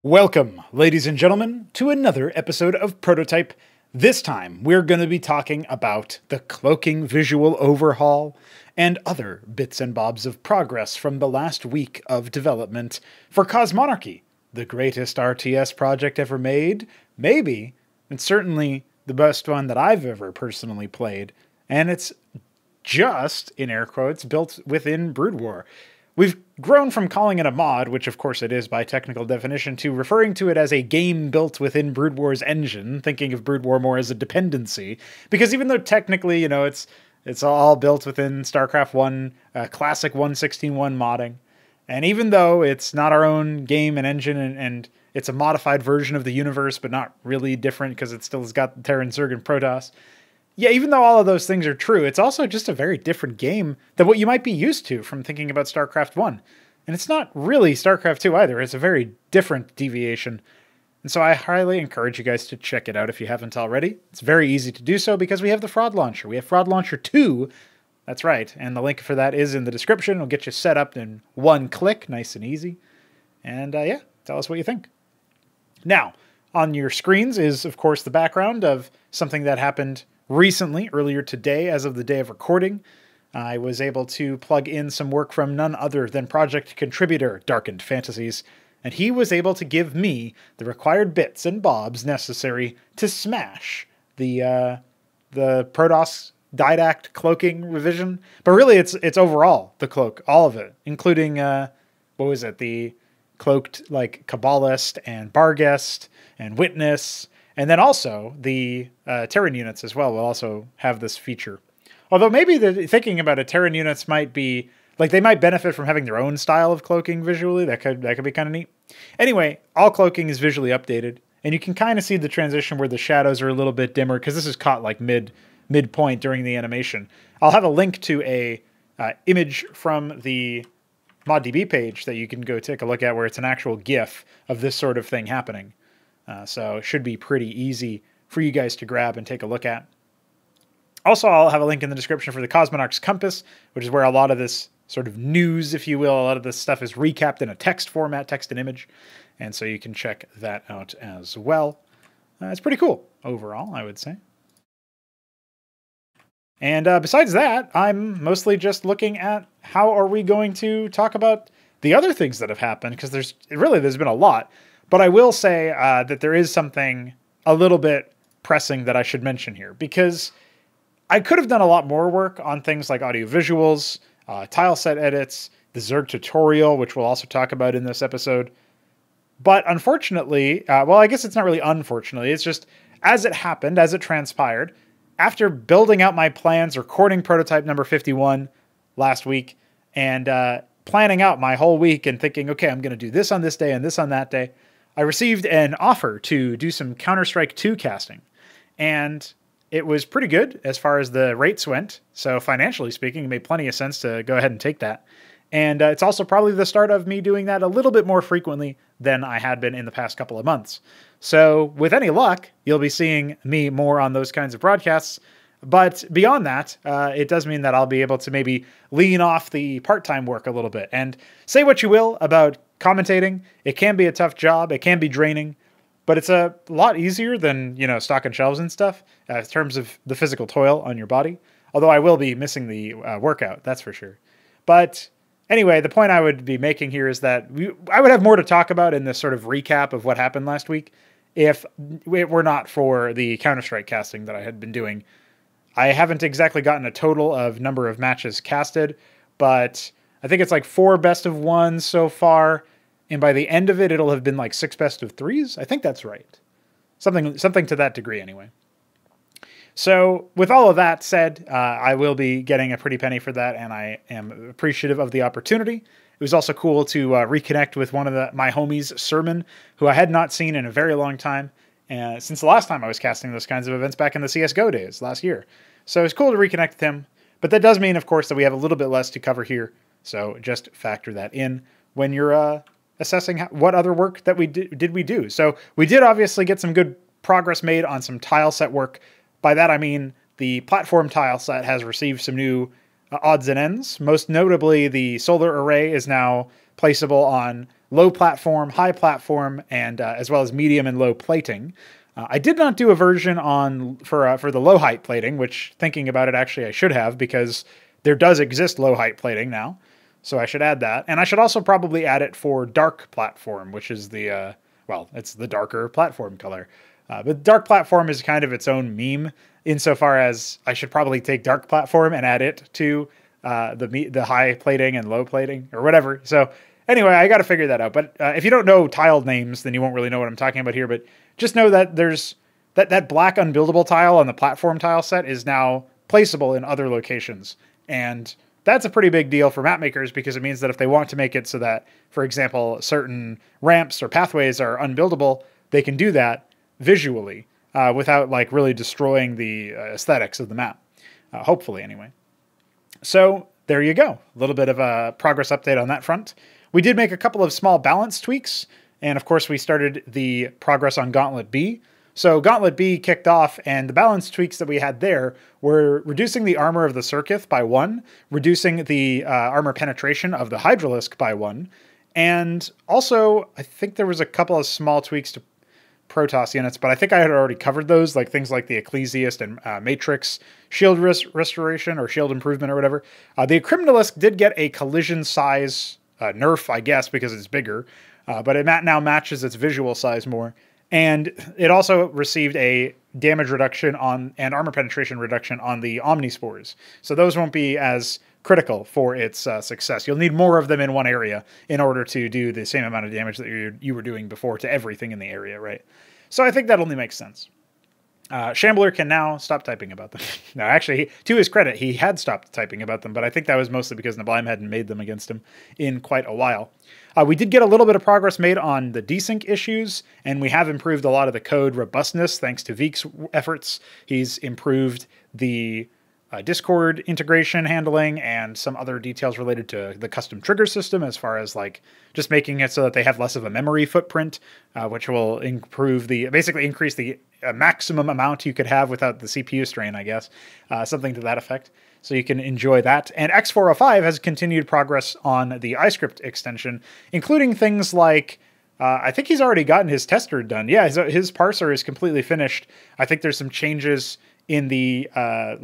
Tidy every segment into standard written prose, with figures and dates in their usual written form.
Welcome, ladies and gentlemen, to another episode of Prototype. This time, we're going to be talking about the cloaking visual overhaul and other bits and bobs of progress from the last week of development for Cosmonarchy, the greatest RTS project ever made, maybe, and certainly the best one that I've ever personally played, and it's just, in air quotes, built within Brood War. We've grown from calling it a mod, which of course it is by technical definition, to referring to it as a game built within Brood War's engine, thinking of Brood War more as a dependency. Because even though technically, it's all built within StarCraft 1, classic 1.16.1 modding, and even though it's not our own game and engine, and it's a modified version of the universe, but not really different because it still has got Terran, Zerg, and Protoss, yeah, even though all of those things are true, it's also just a very different game than what you might be used to from thinking about StarCraft 1. And it's not really StarCraft 2 either. It's a very different deviation. And so I highly encourage you guys to check it out if you haven't already. It's very easy to do so because we have the Fraud Launcher. We have Fraud Launcher 2. That's right. And the link for that is in the description. It'll get you set up in one click, nice and easy. And yeah, tell us what you think. Now, on your screens is, of course, the background of something that happened recently, earlier today, as of the day of recording. I was able to plug in some work from none other than project contributor Darkened Fantasies, and he was able to give me the required bits and bobs necessary to smash the Protoss Didact cloaking revision. But really, it's overall the cloak, all of it, including the cloaked like Kabbalist and Barghest and Witness. And then also the Terran units as well will also have this feature. Although maybe thinking about it, Terran units might be, like, they might benefit from having their own style of cloaking visually. That could be kind of neat. Anyway, all cloaking is visually updated. And you can kind of see the transition where the shadows are a little bit dimmer because this is caught like midpoint during the animation. I'll have a link to a image from the ModDB page that you can go take a look at where it's an actual GIF of this sort of thing happening. So it should be pretty easy for you guys to grab and take a look at. Also, I'll have a link in the description for the Cosmonarch's Compass, which is where a lot of this sort of news, if you will, a lot of this stuff is recapped in a text format, text and image. And so you can check that out as well. It's pretty cool overall, I would say. And besides that, I'm mostly just looking at how are we going to talk about the other things that have happened, because there's been a lot. But I will say that there is something a little bit pressing that I should mention here, because I could have done a lot more work on things like audio visuals, tile set edits, the Zerg tutorial, which we'll also talk about in this episode. But unfortunately, well, I guess it's not really unfortunately, it's just as it happened, as it transpired, after building out my plans, recording prototype number 51 last week, and planning out my whole week and thinking, okay, I'm going to do this on this day and this on that day, I received an offer to do some Counter-Strike 2 casting, and it was pretty good as far as the rates went. So financially speaking, it made plenty of sense to go ahead and take that. And it's also probably the start of me doing that a little bit more frequently than I had been in the past couple of months. So with any luck, you'll be seeing me more on those kinds of broadcasts. But beyond that, it does mean that I'll be able to maybe lean off the part-time work a little bit. And say what you will about commentating, it can be a tough job, it can be draining, but it's a lot easier than, stocking shelves and stuff in terms of the physical toil on your body. Although I will be missing the workout, that's for sure. But anyway, the point I would be making here is that I would have more to talk about in this sort of recap of what happened last week if it were not for the Counter-Strike casting that I had been doing. I haven't exactly gotten a total of number of matches casted, but I think it's like 4 best of 1s so far, and by the end of it, it'll have been like 6 best of 3s. I think that's right. Something to that degree anyway. So with all of that said, I will be getting a pretty penny for that, and I am appreciative of the opportunity. It was also cool to reconnect with one of my homies, Sermon, who I had not seen in a very long time, since the last time I was casting those kinds of events back in the CSGO days last year. So it's cool to reconnect with him. But that does mean, of course, that we have a little bit less to cover here. So just factor that in when you're assessing what other work that we do. So we did obviously get some good progress made on some tile set work. By that I mean the platform tile set has received some new odds and ends. Most notably, the solar array is now placeable on low platform, high platform, and as well as medium and low plating. I did not do a version for the low height plating, which, thinking about it, actually I should have, because there does exist low height plating now. So I should add that. And I should also probably add it for dark platform, which is the, it's the darker platform color. But dark platform is kind of its own meme, insofar as I should probably take dark platform and add it to the high plating and low plating or whatever. So anyway, I got to figure that out. But if you don't know tile names, then you won't really know what I'm talking about here. But just know that there's that black unbuildable tile on the platform tile set is now placeable in other locations. And that's a pretty big deal for map makers, because it means that if they want to make it so that, for example, certain ramps or pathways are unbuildable, they can do that visually without like really destroying the aesthetics of the map. Hopefully, anyway. So there you go. A little bit of a progress update on that front. We did make a couple of small balance tweaks. And of course, we started the progress on Gauntlet B. So Gauntlet B kicked off, and the balance tweaks that we had there were reducing the armor of the Circuith by 1, reducing the armor penetration of the Hydralisk by 1, and also I think there was a couple of small tweaks to Protoss units, but I think I had already covered those, like things like the Ecclesiast and Matrix shield restoration or shield improvement or whatever. The Criminalisk did get a collision size nerf, I guess, because it's bigger, but it now matches its visual size more. And it also received a damage reduction and armor penetration reduction on the Omnispores. So those won't be as critical for its success. You'll need more of them in one area in order to do the same amount of damage that you were doing before to everything in the area, right? So I think that only makes sense. Shambler can now stop typing about them. No, actually, to his credit, he had stopped typing about them, but I think that was mostly because Nablime hadn't made them against him in quite a while. We did get a little bit of progress made on the desync issues, and we have improved a lot of the code robustness thanks to Veek's efforts. He's improved the Discord integration handling and some other details related to the custom trigger system, as far as like just making it so that they have less of a memory footprint, which will improve basically increase the maximum amount you could have without the CPU strain, I guess, something to that effect. So you can enjoy that. And X405 has continued progress on the iScript extension, including things like, I think he's already gotten his tester done. Yeah, his parser is completely finished. I think there's some changes in the,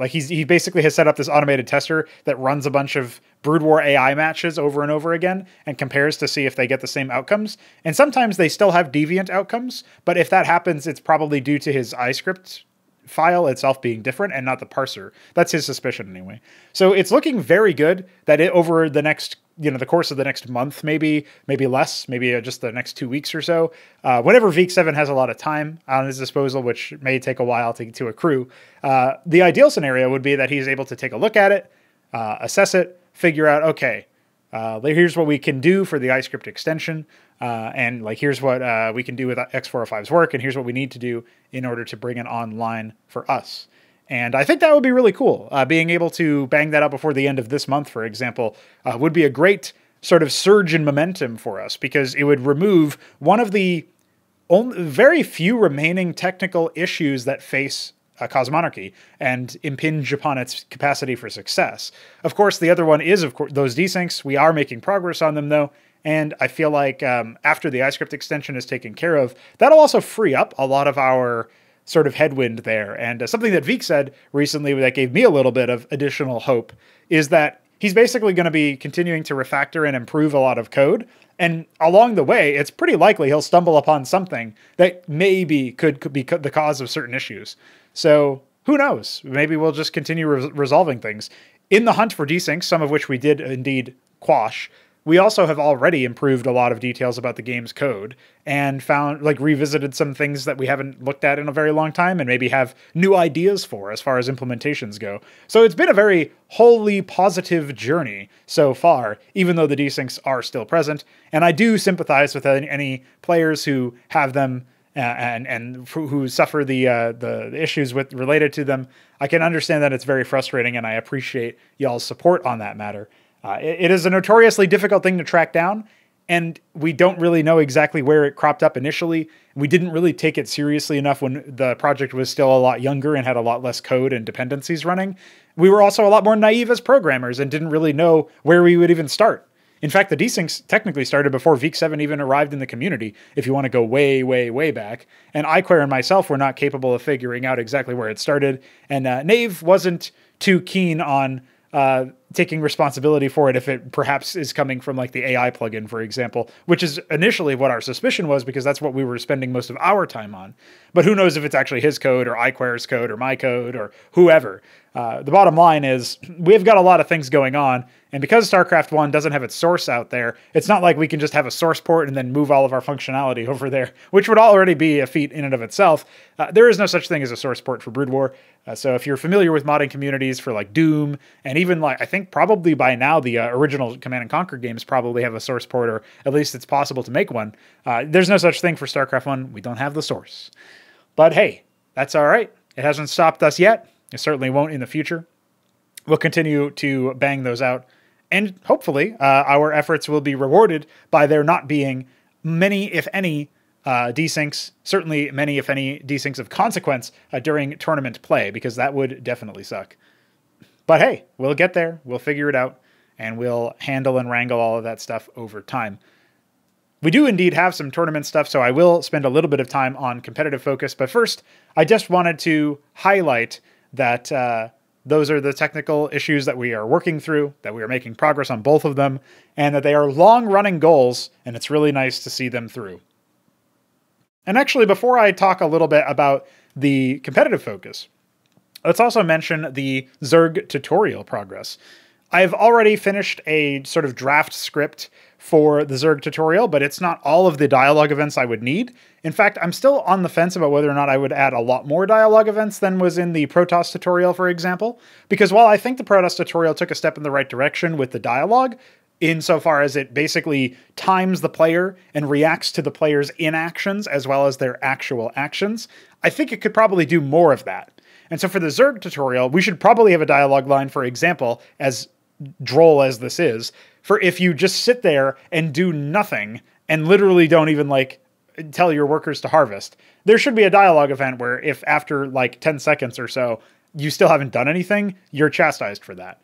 he basically has set up this automated tester that runs a bunch of Brood War AI matches over and over again and compares to see if they get the same outcomes. And sometimes they still have deviant outcomes, but if that happens, it's probably due to his iScript file itself being different and not the parser. That's his suspicion anyway. So it's looking very good that over the next, the course of the next month, maybe less, maybe just the next 2 weeks or so, whenever Veek 7 has a lot of time on his disposal, which may take a while to accrue, the ideal scenario would be that he's able to take a look at it, assess it, figure out, okay, here's what we can do for the iScript extension, and like here's what we can do with X405's work, and here's what we need to do in order to bring it online for us. And I think that would be really cool. Being able to bang that out before the end of this month, for example, would be a great sort of surge in momentum for us, because it would remove one of the very few remaining technical issues that face Cosmonarchy and impinge upon its capacity for success. Of course, the other one is, of course, those desyncs. We are making progress on them, though, and I feel like after the iScript extension is taken care of, that'll also free up a lot of our sort of headwind there. And something that Veek said recently that gave me a little bit of additional hope is that he's basically going to be continuing to refactor and improve a lot of code. And along the way, it's pretty likely he'll stumble upon something that maybe could be the cause of certain issues. So who knows? Maybe we'll just continue resolving things. In the hunt for desyncs, some of which we did indeed quash, we also have already improved a lot of details about the game's code and revisited some things that we haven't looked at in a very long time and maybe have new ideas for as far as implementations go. So it's been a very wholly positive journey so far, even though the desyncs are still present. And I do sympathize with any players who have them and who suffer the issues related to them. I can understand that it's very frustrating, and I appreciate y'all's support on that matter. It is a notoriously difficult thing to track down, and we don't really know exactly where it cropped up initially. We didn't really take it seriously enough when the project was still a lot younger and had a lot less code and dependencies running. We were also a lot more naive as programmers and didn't really know where we would even start In fact, the desyncs technically started before Week 7 even arrived in the community, if you want to go way, way, way back. And iQuare and myself were not capable of figuring out exactly where it started. And Nave wasn't too keen on taking responsibility for it if it perhaps is coming from like the AI plugin, for example, which is initially what our suspicion was because that's what we were spending most of our time on. But who knows if it's actually his code or iQuare's code or my code or whoever. The bottom line is we've got a lot of things going on, and because StarCraft 1 doesn't have its source out there, it's not like we can just have a source port and then move all of our functionality over there, which would already be a feat in and of itself. There is no such thing as a source port for Brood War. So if you're familiar with modding communities for like Doom, and even like, I think probably by now the original Command & Conquer games probably have a source port, or at least it's possible to make one. There's no such thing for StarCraft 1. We don't have the source. But hey, that's all right. It hasn't stopped us yet. It certainly won't in the future. We'll continue to bang those out. And hopefully our efforts will be rewarded by there not being many, if any, desyncs, certainly many, if any, desyncs of consequence during tournament play, because that would definitely suck. But hey, we'll get there. We'll figure it out, and we'll handle and wrangle all of that stuff over time. We do indeed have some tournament stuff, so I will spend a little bit of time on competitive focus. But first, I just wanted to highlight that those are the technical issues that we are working through, that we are making progress on both of them, and that they are long-running goals, and it's really nice to see them through. And actually, before I talk a little bit about the competitive focus, let's also mention the Zerg tutorial progress. I've already finished a sort of draft script for the Zerg tutorial, but it's not all of the dialogue events I would need. In fact, I'm still on the fence about whether or not I would add a lot more dialogue events than was in the Pr0totype tutorial, for example, because while I think the Pr0totype tutorial took a step in the right direction with the dialogue, insofar as it basically times the player and reacts to the player's inactions as well as their actual actions, I think it could probably do more of that. And so for the Zerg tutorial, we should probably have a dialogue line, for example, as droll as this is, for if you just sit there and do nothing and literally don't even like tell your workers to harvest, there should be a dialogue event where if after like 10 seconds or so, you still haven't done anything, you're chastised for that.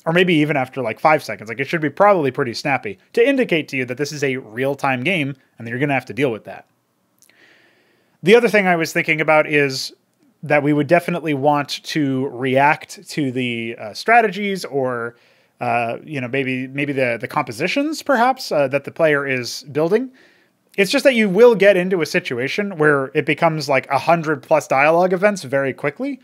Or maybe even after like 5 seconds. Like it should be probably pretty snappy to indicate to you that this is a real-time game and that you're going to have to deal with that. The other thing I was thinking about is that we would definitely want to react to the strategies or maybe the compositions perhaps that the player is building. It's just that you will get into a situation where it becomes like 100+ dialogue events very quickly.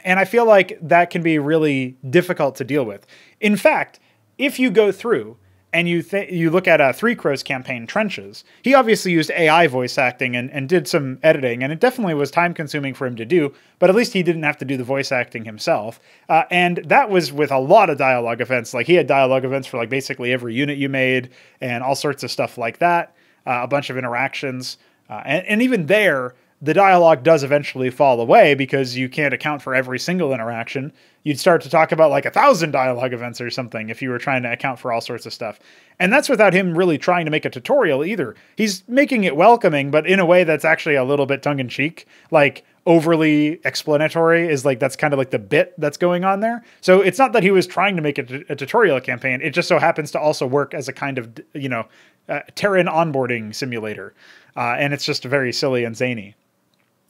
And I feel like that can be really difficult to deal with. In fact, if you go through and you look at Pr0totype's campaign Trenches, he obviously used AI voice acting and did some editing, and it definitely was time consuming for him to do, but at least he didn't have to do the voice acting himself. And that was with a lot of dialogue events. Like he had dialogue events for like basically every unit you made and all sorts of stuff like that, a bunch of interactions. And even there, the dialogue does eventually fall away because you can't account for every single interaction. You'd start to talk about like 1,000 dialogue events or something if you were trying to account for all sorts of stuff. And that's without him really trying to make a tutorial either. He's making it welcoming, but in a way that's actually a little bit tongue-in-cheek. Like overly explanatory is like, that's kind of like the bit that's going on there. So it's not that he was trying to make a tutorial campaign. It just so happens to also work as a kind of, Terran onboarding simulator. And it's just very silly and zany.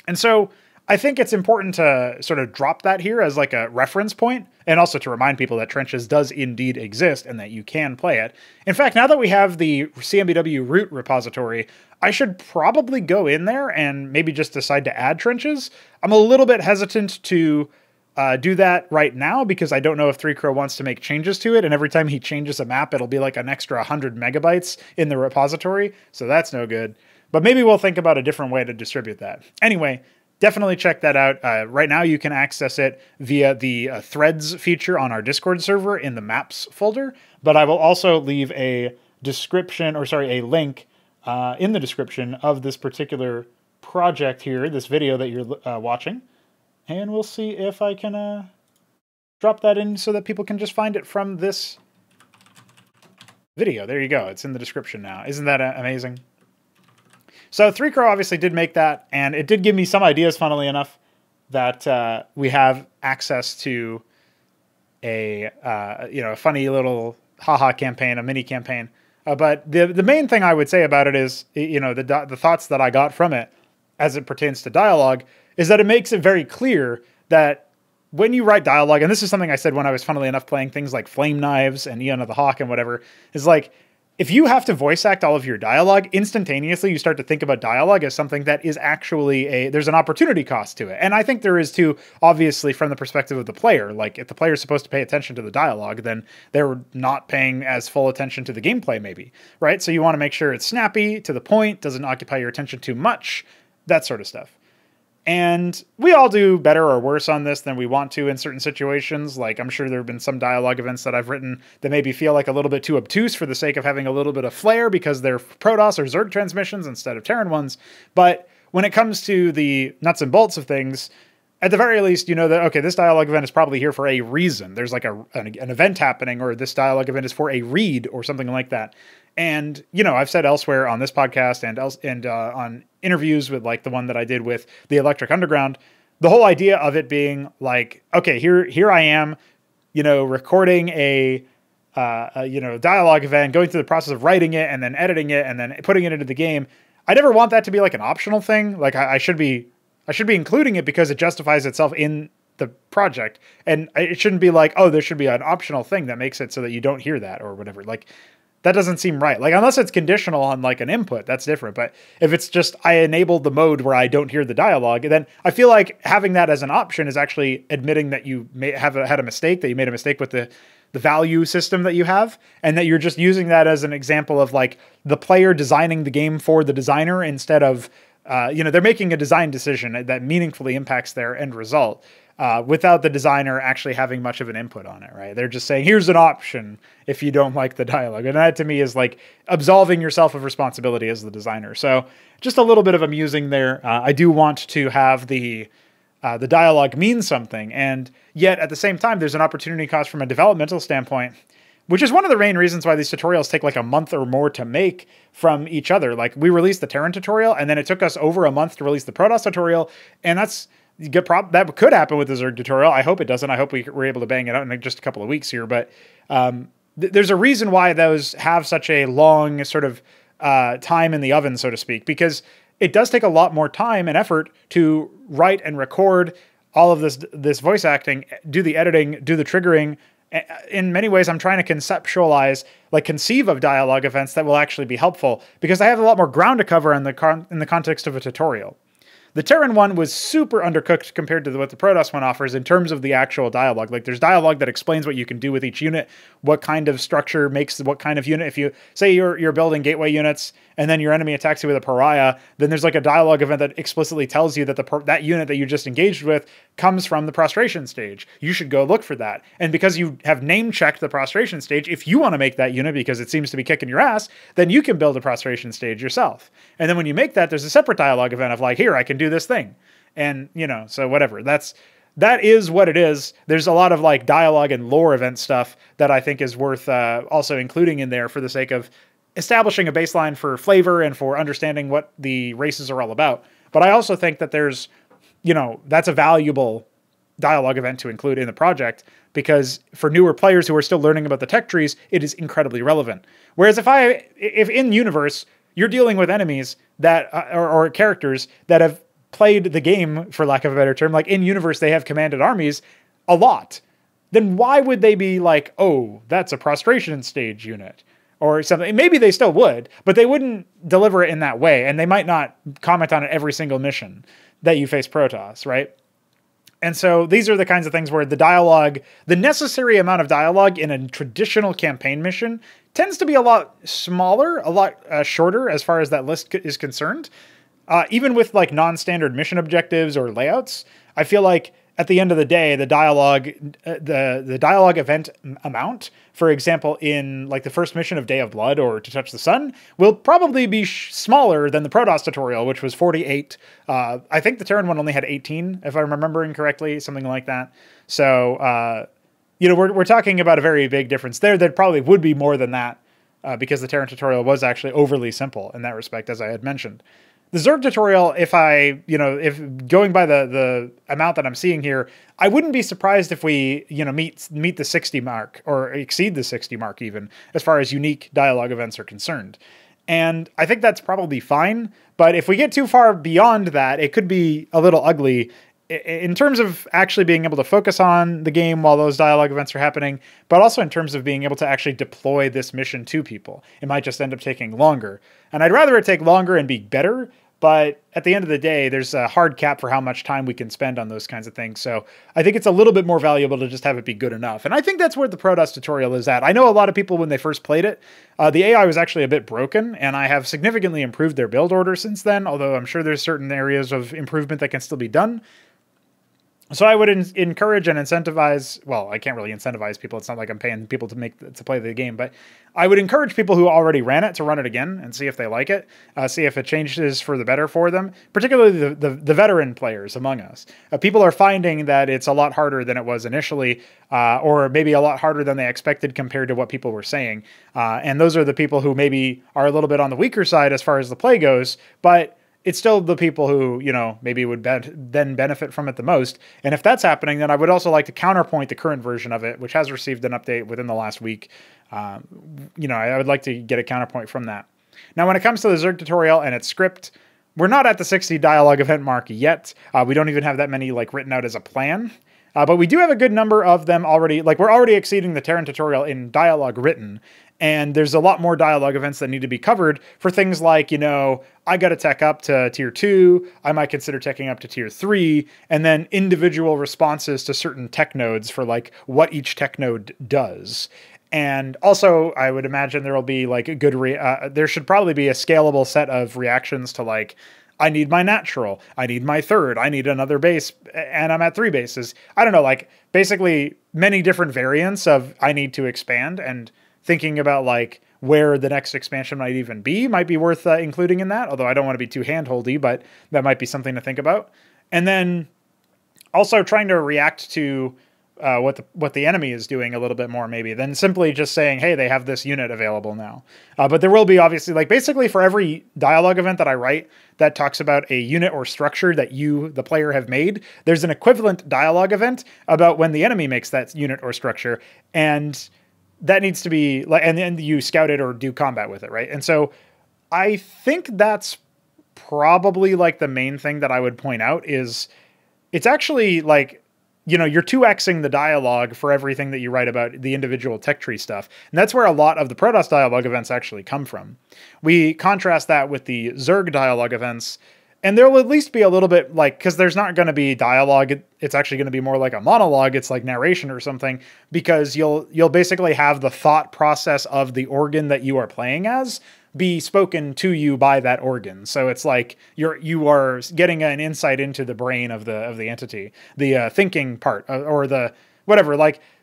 And so I think it's important to sort of drop that here as like a reference point, and also to remind people that Trenches does indeed exist and that you can play it. In fact, now that we have the CMBW root repository, I should probably go in there and maybe just decide to add Trenches. I'm a little bit hesitant to do that right now because I don't know if Pr0totype wants to make changes to it, and every time he changes a map, it'll be like an extra 100 megabytes in the repository, so that's no good. But maybe we'll think about a different way to distribute that. Anyway, definitely check that out. Right now you can access it via the threads feature on our Discord server in the maps folder, but I will also leave a description, or sorry, a link in the description of this particular project here, this video that you're watching. And we'll see if I can drop that in so that people can just find it from this video. There you go. It's in the description now. Isn't that amazing? So Pr0totype obviously did make that, and it did give me some ideas, funnily enough, that we have access to a funny little haha campaign, a mini campaign. But the main thing I would say about it is, the thoughts that I got from it as it pertains to dialogue is that it makes it very clear that when you write dialogue, and this is something I said when I was, funnily enough, playing things like Flame Knives and Eon of the Hawk and whatever, is like, if you have to voice act all of your dialogue, instantaneously you start to think about dialogue as something that is actually there's an opportunity cost to it. And I think there is too, obviously, from the perspective of the player. Like, if the player is supposed to pay attention to the dialogue, then they're not paying as full attention to the gameplay, maybe, right? So you want to make sure it's snappy, to the point, doesn't occupy your attention too much, that sort of stuff. And we all do better or worse on this than we want to in certain situations. Like, I'm sure there have been some dialogue events that I've written that maybe feel like a little bit too obtuse for the sake of having a little bit of flair because they're Protoss or Zerg transmissions instead of Terran ones. But when it comes to the nuts and bolts of things, at the very least, you know that, okay, this dialogue event is probably here for a reason. There's like an event happening, or this dialogue event is for a read or something like that. And, I've said elsewhere on this podcast and on interviews with like the one that I did with the Electric Underground, the whole idea of it being like, okay, here I am, recording a dialogue event, going through the process of writing it and then editing it and then putting it into the game. I never want that to be like an optional thing. Like I should be including it because it justifies itself in the project. And it shouldn't be like, oh, there should be an optional thing that makes it so that you don't hear that or whatever. Like, that doesn't seem right. Like, unless it's conditional on like an input, that's different. But if it's just, I enabled the mode where I don't hear the dialogue, then I feel like having that as an option is actually admitting that you may have had a mistake, that you made a mistake with the value system that you have, and that you're just using that as an example of like the player designing the game for the designer instead of, they're making a design decision that meaningfully impacts their end result. Without the designer actually having much of an input on it, right? They're just saying, here's an option if you don't like the dialogue. And that to me is like absolving yourself of responsibility as the designer. So just a little bit of amusing there. I do want to have the dialogue mean something. And yet at the same time, there's an opportunity cost from a developmental standpoint, which is one of the main reasons why these tutorials take like a month or more to make from each other. Like, we released the Terran tutorial and then it took us over a month to release the Protoss tutorial. And that could happen with the Zerg tutorial. I hope it doesn't. I hope we're able to bang it out in just a couple of weeks here. But there's a reason why those have such a long sort of time in the oven, so to speak, because it does take a lot more time and effort to write and record all of this voice acting, do the editing, do the triggering. In many ways, I'm trying to conceive of dialogue events that will actually be helpful, because I have a lot more ground to cover in the context of a tutorial. The Terran one was super undercooked compared to what the Protoss one offers in terms of the actual dialogue. Like, there's dialogue that explains what you can do with each unit, what kind of structure makes what kind of unit. If you say you're building gateway units and then your enemy attacks you with a pariah, then there's like a dialogue event that explicitly tells you that that unit that you just engaged with comes from the prostration stage. You should go look for that. And because you have name checked the prostration stage, if you want to make that unit because it seems to be kicking your ass, then you can build a prostration stage yourself. And then when you make that, there's a separate dialogue event of like, here, I can do this thing. And, so whatever. That is what it is. There's a lot of like dialogue and lore event stuff that I think is worth also including in there for the sake of establishing a baseline for flavor and for understanding what the races are all about. But I also think that there's, that's a valuable dialogue event to include in the project, because for newer players who are still learning about the tech trees, it is incredibly relevant. Whereas if in universe you're dealing with enemies that or characters that have played the game, for lack of a better term, like in universe they have commanded armies a lot, then why would they be like, oh, that's a prostration stage unit or something? Maybe they still would, but they wouldn't deliver it in that way, and they might not comment on it every single mission that you face Protoss, right? And so these are the kinds of things where the dialogue, the necessary amount of dialogue in a traditional campaign mission tends to be a lot smaller, a lot shorter as far as that list is concerned. Even with like non-standard mission objectives or layouts, I feel like at the end of the day, the dialogue event amount, for example, in like the first mission of Day of Blood or To Touch the Sun, will probably be smaller than the Protoss tutorial, which was 48. I think the Terran one only had 18, if I'm remembering correctly, something like that. So, we're talking about a very big difference there. That probably would be more than that because the Terran tutorial was actually overly simple in that respect, as I had mentioned. the Zerg tutorial, if going by the amount that I'm seeing here, I wouldn't be surprised if we, meet the 60 mark or exceed the 60 mark even, as far as unique dialogue events are concerned. And I think that's probably fine, but if we get too far beyond that, it could be a little ugly in terms of actually being able to focus on the game while those dialogue events are happening, but also in terms of being able to actually deploy this mission to people. It might just end up taking longer. And I'd rather it take longer and be better, but at the end of the day, there's a hard cap for how much time we can spend on those kinds of things. So I think it's a little bit more valuable to just have it be good enough. And I think that's where the Pr0totype tutorial is at. I know a lot of people, when they first played it, the AI was actually a bit broken, and I have significantly improved their build order since then, although I'm sure there's certain areas of improvement that can still be done. So I would encourage and incentivize, well, I can't really incentivize people. It's not like I'm paying people to play the game, but I would encourage people who already ran it to run it again and see if they like it, see if it changes for the better for them, particularly the veteran players among us. People are finding that it's a lot harder than it was initially, or maybe a lot harder than they expected compared to what people were saying. And those are the people who maybe are a little bit on the weaker side as far as the play goes, but it's still the people who, maybe would then benefit from it the most. And if that's happening, then I would also like to counterpoint the current version of it, which has received an update within the last week. I would like to get a counterpoint from that. Now, when it comes to the Zerg tutorial and its script, we're not at the 60 dialogue event mark yet. We don't even have that many written out as a plan. But we do have a good number of them already. We're already exceeding the Terran tutorial in dialogue written. And there's a lot more dialogue events that need to be covered for things like, I got to tech up to tier 2. I might consider teching up to tier 3. And then individual responses to certain tech nodes for what each tech node does. And also, I would imagine there will be a good, there should probably be a scalable set of reactions to I need my natural, I need my third, I need another base, and I'm at 3 bases. I don't know, basically many different variants of I need to expand, and thinking about where the next expansion might even be might be worth including in that, although I don't want to be too hand-holdy, but that might be something to think about. And then also trying to react to what the enemy is doing a little bit more maybe than simply just saying, hey, they have this unit available now. But there will be obviously basically for every dialogue event that I write that talks about a unit or structure that you, the player, have made, there's an equivalent dialogue event about when the enemy makes that unit or structure. And that needs to be and then you scout it or do combat with it. Right. And so I think that's probably the main thing that I would point out is it's actually you're 2xing the dialogue for everything that you write about the individual tech tree stuff. And that's where a lot of the Pr0totype dialogue events actually come from. We contrast that with the Zerg dialogue events, and there will at least be a little bit because there's not going to be dialogue. It's actually going to be more like a monologue. It's like narration or something, because you'll basically have the thought process of the organ that you are playing as be spoken to you by that organ. So it's you are getting an insight into the brain of the entity, the thinking part, or the whatever,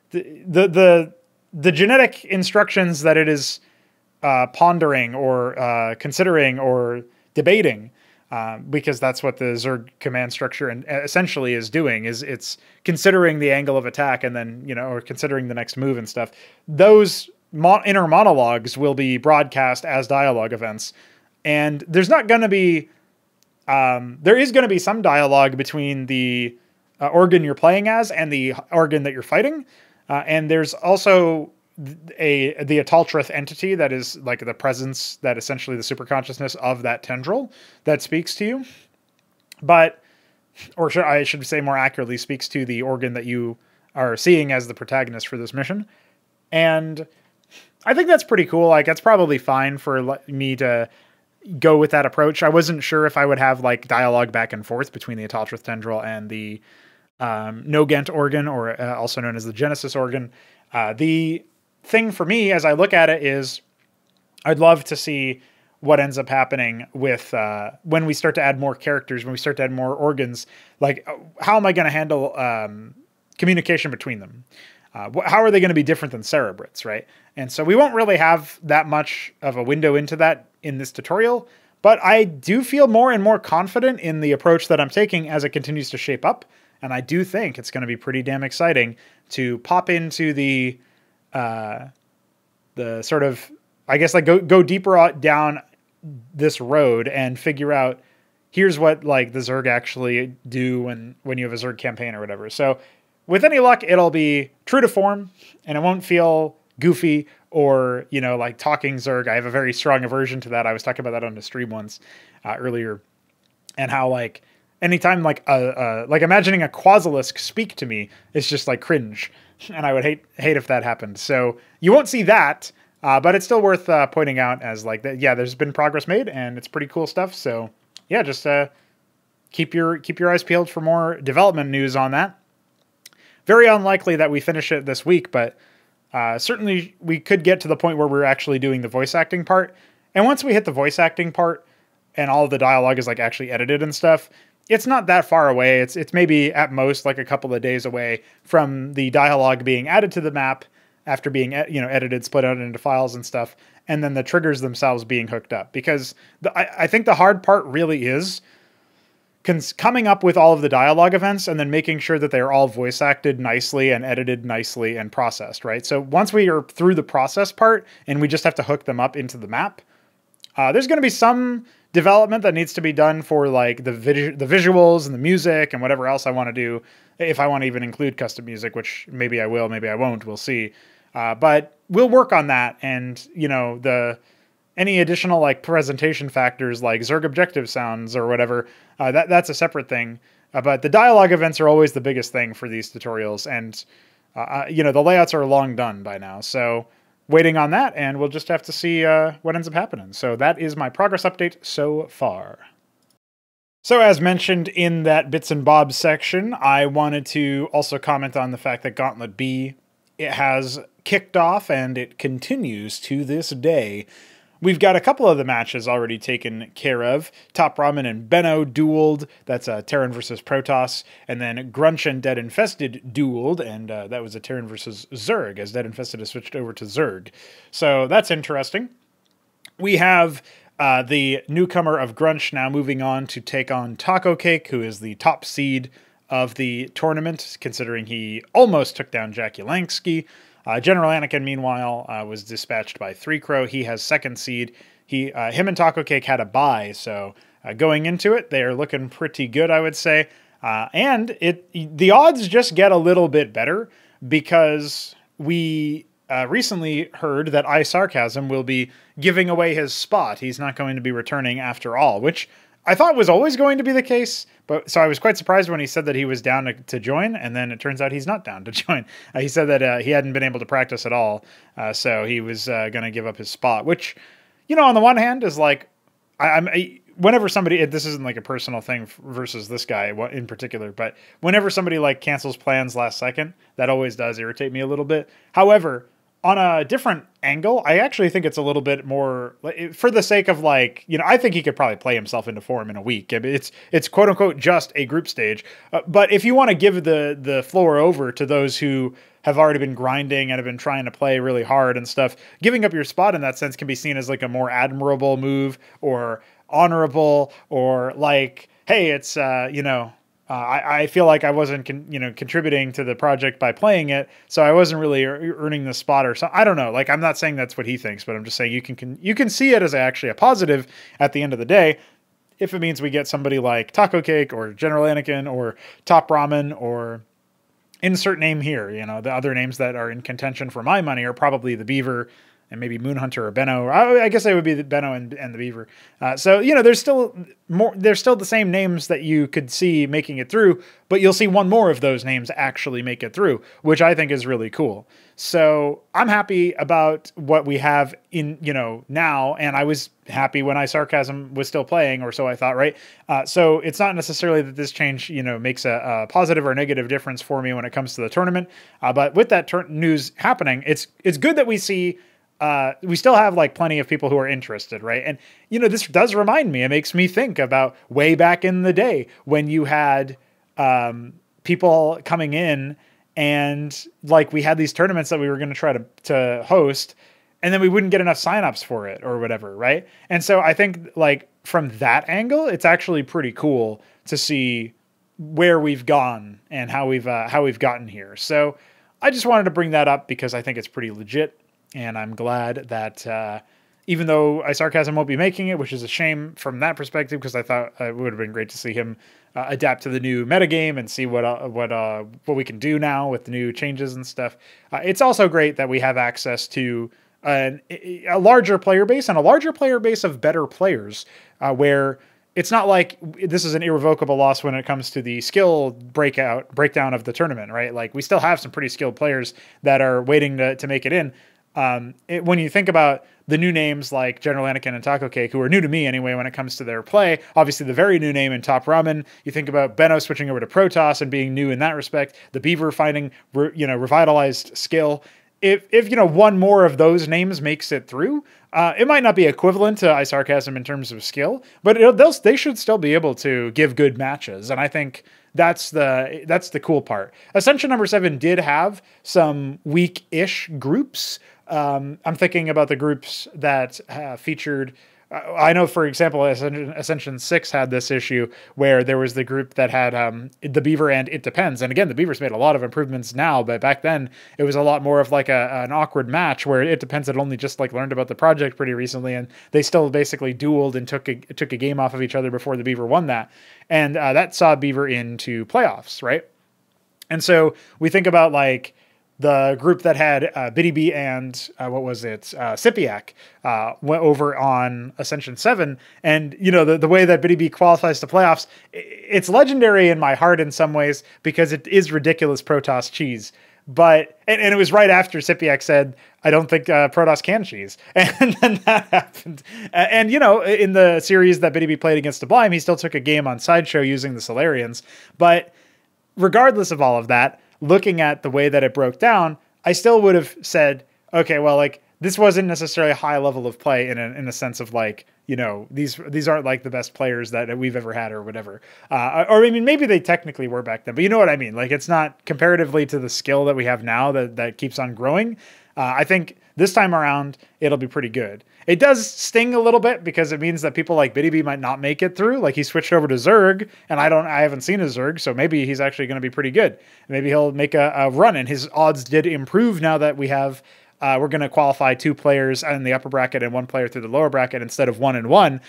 the genetic instructions that it is pondering or considering or debating. Because that's what the Zerg command structure and essentially is doing, is it's considering the angle of attack and then, or considering the next move and stuff. Those inner monologues will be broadcast as dialogue events. And there's not going to be, there is going to be some dialogue between the organ you're playing as and the organ that you're fighting. And there's also the Ataltrith entity that is the presence, that essentially the superconsciousness of that tendril that speaks to you. But, I should say more accurately, speaks to the organ that you are seeing as the protagonist for this mission. And I think that's pretty cool. That's probably fine for me to go with that approach. I wasn't sure if I would have dialogue back and forth between the Ataltrith tendril and the Nogent organ, or also known as the Genesis organ. The thing for me as I look at it is I'd love to see what ends up happening with when we start to add more characters, when we start to add more organs. How am I going to handle communication between them? How are they going to be different than Cerebrits, right? And so we won't really have that much of a window into that in this tutorial, but I do feel more and more confident in the approach that I'm taking as it continues to shape up. And I do think it's going to be pretty damn exciting to pop into the sort of, I guess, go deeper down this road and figure out here's what like the Zerg actually do when you have a Zerg campaign or whatever. So with any luck, it'll be true to form, and it won't feel goofy or, you know, like talking Zerg. I have a very strong aversion to that. I was talking about that on the stream once earlier, and how like anytime like imagining a Quasilisk speak to me is just like cringe, and I would hate if that happened. So you won't see that, but it's still worth pointing out as like that. Yeah, there's been progress made, and it's pretty cool stuff. So yeah, just keep your eyes peeled for more development news on that. Very unlikely that we finish it this week, but certainly we could get to the point where we're actually doing the voice acting part. And once we hit the voice acting part and all of the dialogue is like actually edited and stuff, it's not that far away. It's maybe at most like a couple of days away from the dialogue being added to the map after being, you know, edited, split out into files and stuff, and then the triggers themselves being hooked up. Because I think the hard part really is coming up with all of the dialogue events and then making sure that they're all voice acted nicely and edited nicely and processed, right? So once we are through the process part and we just have to hook them up into the map, there's going to be some development that needs to be done for like the visuals and the music and whatever else I want to do. If I want to even include custom music, which maybe I will, maybe I won't, we'll see. But we'll work on that. And, you know, any additional like presentation factors like Zerg objective sounds or whatever, that's a separate thing. But the dialogue events are always the biggest thing for these tutorials. And, you know, the layouts are long done by now. So waiting on that, and we'll just have to see what ends up happening. So that is my progress update so far. So as mentioned in that bits and bobs section, I wanted to also comment on the fact that Gauntlet B, it has kicked off and it continues to this day. We've got a couple of the matches already taken care of. Top Ramen and Benno dueled. That's Terran versus Protoss. And then Grunch and Dead Infested dueled. And that was a Terran versus Zerg, as Dead Infested has switched over to Zerg. So that's interesting. We have the newcomer of Grunch now moving on to take on Taco Cake, who is the top seed of the tournament, considering he almost took down Jack Yelansky. General Anakin, meanwhile, was dispatched by 3Crow. He has second seed. Him and Taco Cake had a bye, so going into it, they are looking pretty good, I would say. And the odds just get a little bit better because we recently heard that iSarcasm will be giving away his spot. He's not going to be returning after all, which I thought was always going to be the case, but so I was quite surprised when he said that he was down to join, and then it turns out he's not down to join. He said that he hadn't been able to practice at all, so he was going to give up his spot, which, you know, on the one hand is like, whenever somebody, this isn't like a personal thing versus this guy in particular, but whenever somebody like cancels plans last second, that always does irritate me a little bit. However, on a different angle, I actually think it's a little bit more, for the sake of like, you know, I think he could probably play himself into form in a week. I mean, it's quote unquote just a group stage. But if you want to give the floor over to those who have already been grinding and have been trying to play really hard and stuff, giving up your spot in that sense can be seen as like a more admirable move or honorable, or like, hey, it's, you know, I feel like I wasn't, contributing to the project by playing it, so I wasn't really earning the spot or something. I don't know. Like, I'm not saying that's what he thinks, but I'm just saying you can see it as actually a positive at the end of the day, if it means we get somebody like Taco Cake or General Anakin or Top Ramen or insert name here. You know, the other names that are in contention for my money are probably the Beaver and maybe Moonhunter or Benno. I guess it would be the Benno and the Beaver. So, you know, there's still the same names that you could see making it through, but you'll see one more of those names actually make it through, which I think is really cool. So I'm happy about what we have in, you know, now, and I was happy when iSarcasm was still playing, or so I thought, right? So it's not necessarily that this change, you know, makes a positive or negative difference for me when it comes to the tournament, but with that news happening, it's good that we see we still have like plenty of people who are interested, right? And, you know, this does remind me, it makes me think about way back in the day when you had people coming in and like we had these tournaments that we were going to try to host, and then we wouldn't get enough signups for it or whatever, right? And so I think like from that angle, it's actually pretty cool to see where we've gone and how we've gotten here. So I just wanted to bring that up because I think it's pretty legit. And I'm glad that, even though iSarcasm won't be making it, which is a shame from that perspective, because I thought it would have been great to see him adapt to the new metagame and see what we can do now with the new changes and stuff. It's also great that we have access to a larger player base and a larger player base of better players, where it's not like this is an irrevocable loss when it comes to the skill breakdown of the tournament, right? Like, we still have some pretty skilled players that are waiting to make it in. When you think about the new names like General Anakin and Taco Cake, who are new to me anyway when it comes to their play, obviously the very new name in Top Ramen, you think about Benno switching over to Protoss and being new in that respect, the Beaver finding, revitalized skill. If one more of those names makes it through, it might not be equivalent to iSarcasm in terms of skill, but they should still be able to give good matches. And I think that's the cool part. Ascension number 7 did have some weak-ish groups. I'm thinking about the groups that featured. I know, for example, Ascension 6 had this issue where there was the group that had the Beaver and It Depends. And again, the Beaver's made a lot of improvements now, but back then it was a lot more of like an awkward match where It Depends had only just like learned about the project pretty recently, and they still basically dueled and took a game off of each other before the Beaver won that. And that saw Beaver into playoffs, right? And so we think about like the group that had Biddy B and Sipiak went over on Ascension 7. And, the way that Biddy B qualifies to playoffs, it's legendary in my heart in some ways because it is ridiculous Protoss cheese. But, and it was right after Sipiak said, I don't think Protoss can cheese. And then that happened. And, in the series that Biddy B played against Sublime, he still took a game on Sideshow using the Solarians. But regardless of all of that, looking at the way that it broke down, I still would have said, okay, well, like, this wasn't necessarily a high level of play in a sense of like, these aren't like the best players that we've ever had or whatever. Or I mean, maybe they technically were back then, but you know what I mean? Like, it's not comparatively to the skill that we have now that keeps on growing. I think this time around, it'll be pretty good. It does sting a little bit because it means that people like Biddy B might not make it through. Like, he switched over to Zerg, and I haven't seen a Zerg, so maybe he's actually going to be pretty good. Maybe he'll make a run, and his odds did improve now that we have. We're going to qualify 2 players in the upper bracket and 1 player through the lower bracket instead of 1 and 1.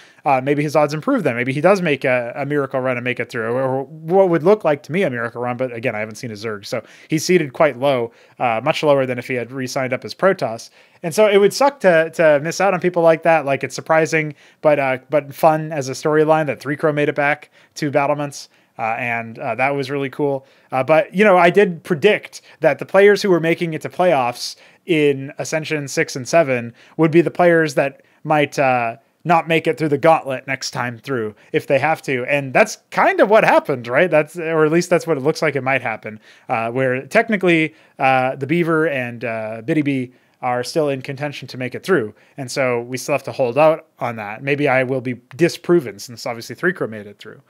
Maybe his odds improve then. Maybe he does make a miracle run and make it through, or what would look like to me a miracle run. But again, I haven't seen a Zerg. So he's seated quite low, much lower than if he had re-signed up as Protoss. And so it would suck to miss out on people like that. Like, it's surprising, but fun as a storyline that 3Crow made it back to battlements. And that was really cool. But, I did predict that the players who were making it to playoffs in Ascension 6 and 7 would be the players that might not make it through the gauntlet next time through if they have to. And that's kind of what happened, right? Or at least that's what it looks like it might happen, where technically the Beaver and Biddy B are still in contention to make it through. And so we still have to hold out on that. Maybe I will be disproven since obviously 3Crow made it through.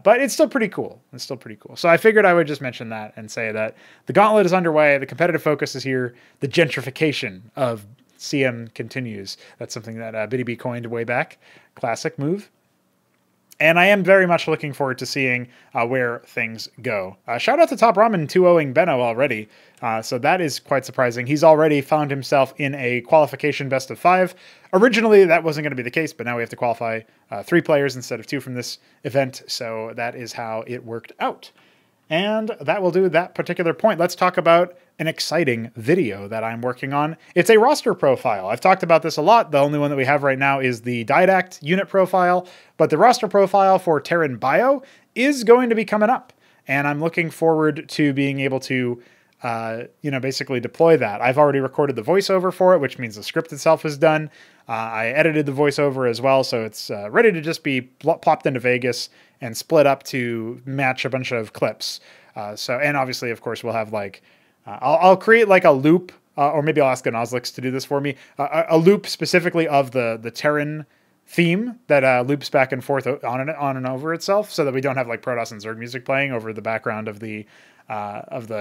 But it's still pretty cool. So I figured I would just mention that and say that the gauntlet is underway. The competitive focus is here. The gentrification of CM continues. That's something that Biddy B coined way back. Classic move. And I am very much looking forward to seeing where things go. Shout out to Top Ramen 2-0ing Benno already. So that is quite surprising. He's already found himself in a qualification best of 5. Originally, that wasn't going to be the case, but now we have to qualify 3 players instead of 2 from this event. So that is how it worked out. And that will do that particular point. Let's talk about an exciting video that I'm working on. It's a roster profile. I've talked about this a lot. The only one that we have right now is the Didact unit profile, but the roster profile for Terran Bio is going to be coming up. And I'm looking forward to being able to, basically deploy that. I've already recorded the voiceover for it, which means the script itself is done. I edited the voiceover as well, so it's ready to just be plopped into Vegas and split up to match a bunch of clips. And obviously, of course, we'll have like, I'll create like a loop, or maybe I'll ask the Nozlix to do this for me, a loop specifically of the Terran theme that loops back and forth on and over itself, so that we don't have like Protoss and Zerg music playing over the background of the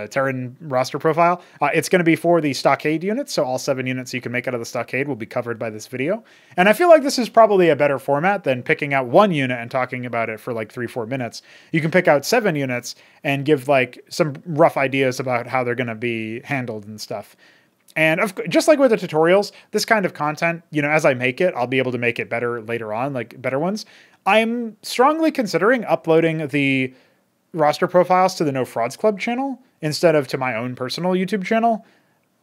Terran roster profile. It's going to be for the stockade units, so all 7 units you can make out of the stockade will be covered by this video. And I feel like this is probably a better format than picking out 1 unit and talking about it for like 3-4 minutes. You can pick out 7 units and give like some rough ideas about how they're going to be handled and stuff. And just like with the tutorials, this kind of content, you know, as I make it, I'll be able to make it better later on, like better ones. I'm strongly considering uploading the roster profiles to the No Frauds Club channel instead of to my own personal YouTube channel.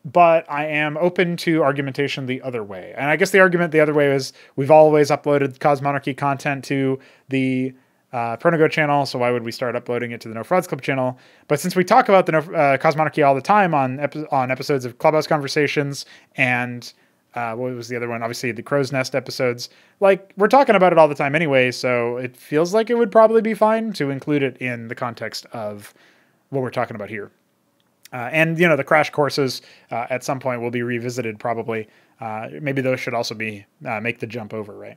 But I am open to argumentation the other way. And I guess the argument the other way is we've always uploaded Cosmonarchy content to the Pr0totype channel, so why would we start uploading it to the No Frauds Club channel? But since we talk about the Cosmonarchy all the time on episodes of Clubhouse Conversations and what was the other one? Obviously the Crow's Nest episodes. Like, we're talking about it all the time anyway, so it feels like it would probably be fine to include it in the context of what we're talking about here. And, you know, the crash courses at some point will be revisited probably. Maybe those should also be make the jump over, right?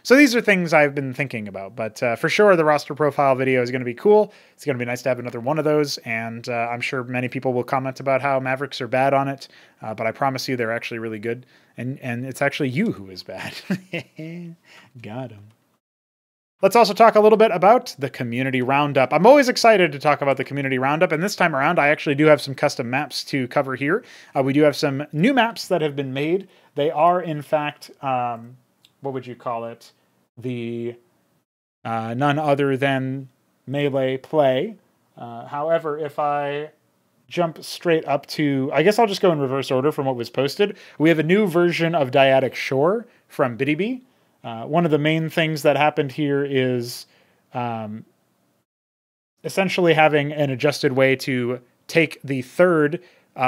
So these are things I've been thinking about, but for sure the roster profile video is going to be cool. It's going to be nice to have another one of those, and I'm sure many people will comment about how Mavericks are bad on it, but I promise you they're actually really good, and it's actually you who is bad. Got him. Let's also talk a little bit about the community roundup. I'm always excited to talk about the community roundup, and this time around I actually do have some custom maps to cover here. We do have some new maps that have been made. They are, in fact, what would you call it? The none other than melee play. However, if I jump straight up to, I guess I'll just go in reverse order from what was posted. We have a new version of Dyadic Shore from BiddyBee. One of the main things that happened here is essentially having an adjusted way to take the third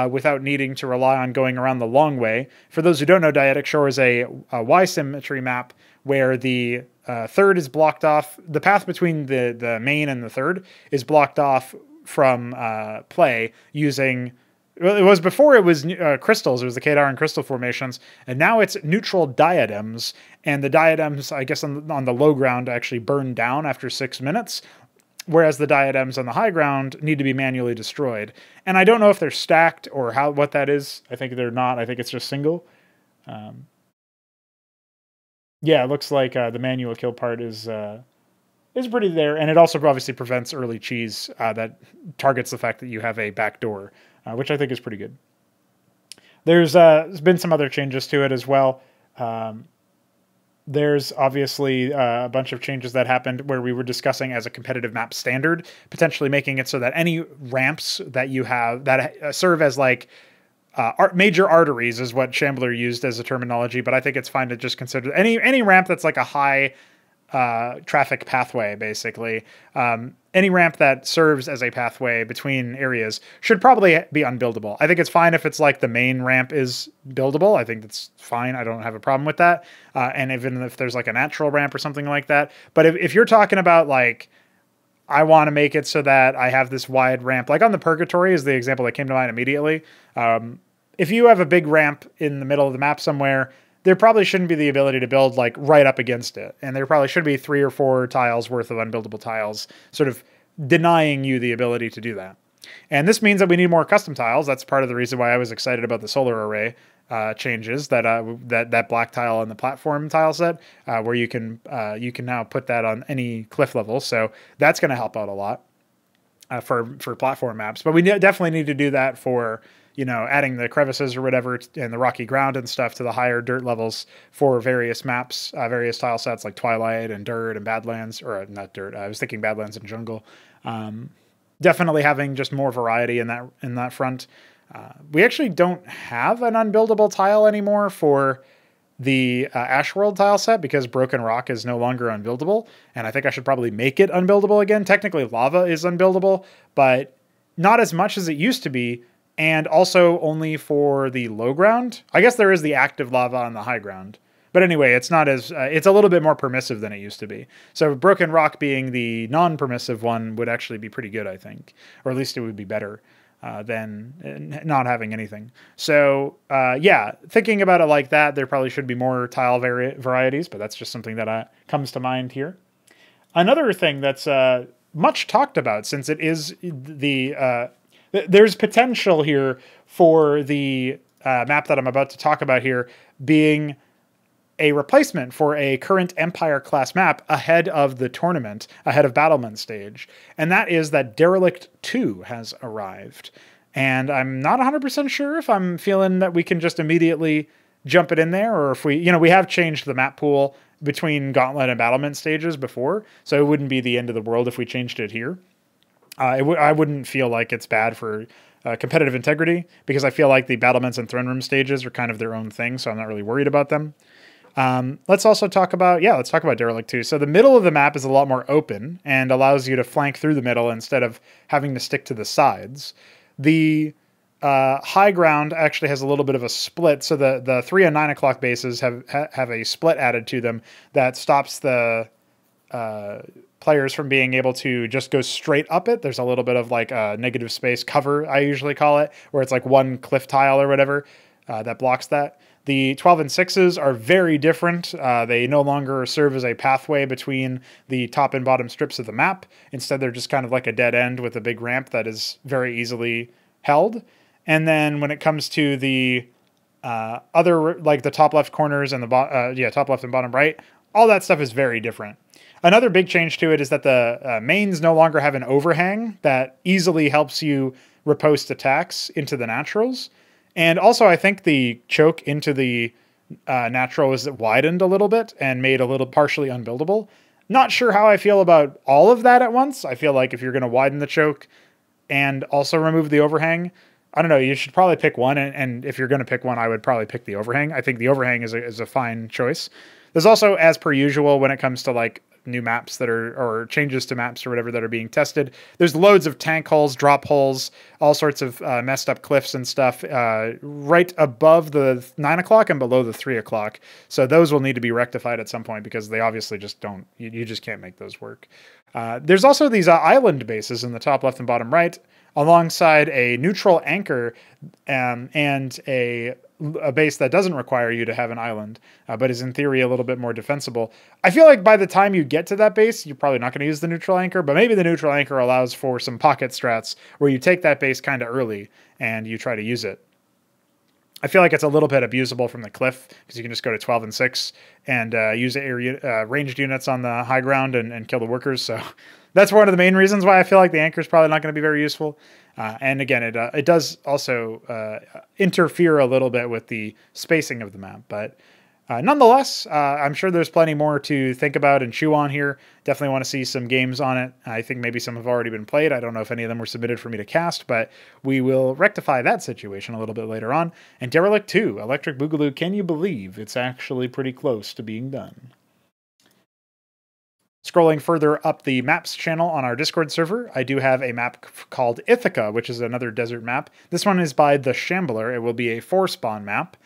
without needing to rely on going around the long way. For those who don't know, Dyadic Shore is a Y-symmetry map where the third is blocked off. The path between the main and the third is blocked off from play using... Well, it was before it was crystals. It was the Kadar and crystal formations, and now it's neutral diadems. And the diadems, I guess, on the low ground actually burn down after 6 minutes, whereas the diadems on the high ground need to be manually destroyed. And I don't know if they're stacked or what that is. I think they're not. I think it's just single. Yeah, it looks like the manual kill part is pretty there, and it also obviously prevents early cheese that targets the fact that you have a back door. Which I think is pretty good. There's been some other changes to it as well. There's obviously a bunch of changes that happened where we were discussing as a competitive map standard, potentially making it so that any ramps that you have that serve as like major arteries is what Shambler used as a terminology, but I think it's fine to just consider any ramp that's like a high traffic pathway, basically. Any ramp that serves as a pathway between areas should probably be unbuildable. I think it's fine if it's like the main ramp is buildable. I think that's fine. I don't have a problem with that. And even if there's like a natural ramp or something like that. But if you're talking about like, I want to make it so that I have this wide ramp, like on the Purgatory is the example that came to mind immediately. If you have a big ramp in the middle of the map somewhere, there probably shouldn't be the ability to build like right up against it. And there probably should be 3 or 4 tiles worth of unbuildable tiles, sort of denying you the ability to do that. And this means that we need more custom tiles. That's part of the reason why I was excited about the solar array changes, that black tile on the platform tile set, where you can now put that on any cliff level. So that's going to help out a lot for platform maps. But we definitely need to do that for, you know, adding the crevices or whatever and the rocky ground and stuff to the higher dirt levels for various maps, various tile sets like Twilight and Dirt and Badlands, or not Dirt. I was thinking Badlands and Jungle. Definitely having just more variety in that front. We actually don't have an unbuildable tile anymore for the Ashworld tile set because Broken Rock is no longer unbuildable, and I think I should probably make it unbuildable again. Technically, lava is unbuildable, but not as much as it used to be. And also only for the low ground. I guess there is the active lava on the high ground. But anyway, it's not as, it's a little bit more permissive than it used to be. So Broken Rock being the non-permissive one would actually be pretty good, I think. Or at least it would be better than not having anything. So yeah, thinking about it like that, there probably should be more tile varieties, but that's just something that comes to mind here. Another thing that's much talked about, since it is there's potential here for the map that I'm about to talk about here being a replacement for a current Empire class map ahead of the tournament, ahead of Battlement stage. And that is that Derelict 2 has arrived. And I'm not 100% sure if I'm feeling that we can just immediately jump it in there, or if we, we have changed the map pool between Gauntlet and Battlement stages before, so it wouldn't be the end of the world if we changed it here. I wouldn't feel like it's bad for competitive integrity, because I feel like the Battlements and Throne Room stages are kind of their own thing, so I'm not really worried about them. Let's also talk about, let's talk about Derelict too. So the middle of the map is a lot more open and allows you to flank through the middle instead of having to stick to the sides. The high ground actually has a little bit of a split. So the 3 and 9 o'clock bases have a split added to them that stops the players from being able to just go straight up it. There's a little bit of like a negative space cover, I usually call it, where it's like one cliff tile or whatever that blocks that. The 12 and 6s are very different. They no longer serve as a pathway between the top and bottom strips of the map. Instead, they're just kind of like a dead end with a big ramp that is very easily held. And then when it comes to the other, like the top left corners and the top left and bottom right, all that stuff is very different. Another big change to it is that the mains no longer have an overhang that easily helps you riposte attacks into the naturals. And also, I think the choke into the natural is widened a little bit and made a little partially unbuildable. Not sure how I feel about all of that at once. I feel like if you're going to widen the choke and also remove the overhang, I don't know, you should probably pick one. And if you're going to pick one, I would probably pick the overhang. I think the overhang is a fine choice. There's also, as per usual, when it comes to like new maps that are, or changes to maps or whatever that are being tested, there's loads of tank holes, drop holes, all sorts of messed up cliffs and stuff right above the 9 o'clock and below the 3 o'clock. So those will need to be rectified at some point, because they obviously just don't, you just can't make those work. There's also these island bases in the top left and bottom right, alongside a neutral anchor and a base that doesn't require you to have an island, but is in theory a little bit more defensible. I feel like by the time you get to that base, you're probably not going to use the neutral anchor, but maybe the neutral anchor allows for some pocket strats where you take that base kind of early and you try to use it. I feel like it's a little bit abusable from the cliff, because you can just go to 12 and 6 and use ranged units on the high ground and kill the workers. So that's one of the main reasons why I feel like the anchor is probably not going to be very useful. And again, it does also interfere a little bit with the spacing of the map. But nonetheless, I'm sure there's plenty more to think about and chew on here. Definitely want to see some games on it. I think maybe some have already been played. I don't know if any of them were submitted for me to cast, but we will rectify that situation a little bit later on. And Derelict 2, Electric Boogaloo, can you believe it's actually pretty close to being done? Scrolling further up the maps channel on our Discord server, I do have a map called Ithaca, which is another desert map. This one is by the Shambler. It will be a 4-spawn map.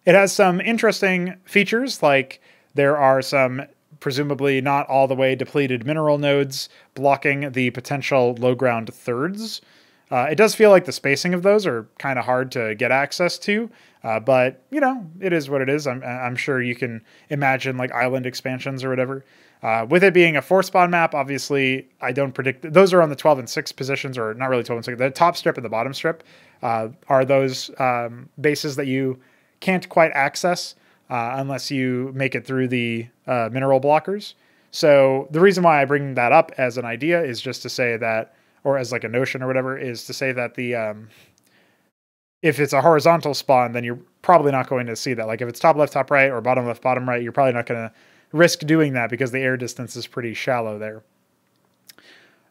It has some interesting features, like there are some presumably not all the way depleted mineral nodes blocking the potential low ground thirds. It does feel like the spacing of those are kind of hard to get access to, but you know, it is what it is. I'm sure you can imagine like island expansions or whatever. With it being a 4-spawn map, obviously, I don't predict... Those are on the 12 and 6 positions, or not really 12 and 6. The top strip and the bottom strip are those bases that you can't quite access unless you make it through the mineral blockers. So the reason why I bring that up as an idea is just to say that, or as like a notion or whatever, is to say that the if it's a horizontal spawn, then you're probably not going to see that. Like if it's top left, top right, or bottom left, bottom right, you're probably not going to risk doing that because the air distance is pretty shallow there.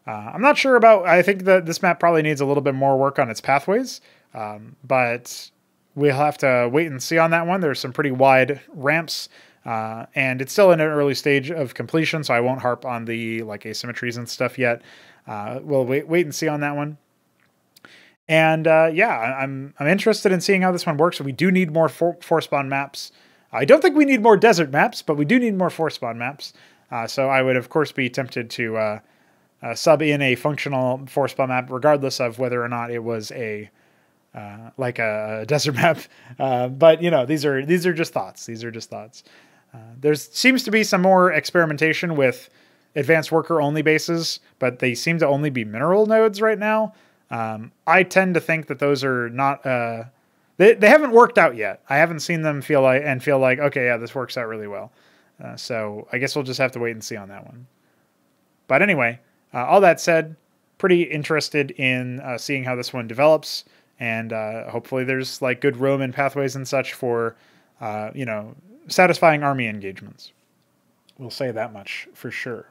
I'm not sure about... I think that this map probably needs a little bit more work on its pathways, but we'll have to wait and see on that one. There's some pretty wide ramps, and it's still in an early stage of completion, so I won't harp on the like asymmetries and stuff yet. We'll wait and see on that one. And yeah, I'm interested in seeing how this one works. So we do need more 4-spawn maps. I don't think we need more desert maps, but we do need more 4-spawn maps. So I would, of course, be tempted to sub in a functional 4-spawn map, regardless of whether or not it was a like a desert map. But you know, these are just thoughts. These are just thoughts. There seems to be some more experimentation with advanced worker only bases, but they seem to only be mineral nodes right now. I tend to think that those are not. They haven't worked out yet. I haven't seen them feel like, okay, yeah, this works out really well. So I guess we'll just have to wait and see on that one. But anyway, all that said, pretty interested in seeing how this one develops. And hopefully there's like good roam and pathways and such for, you know, satisfying army engagements. We'll say that much for sure.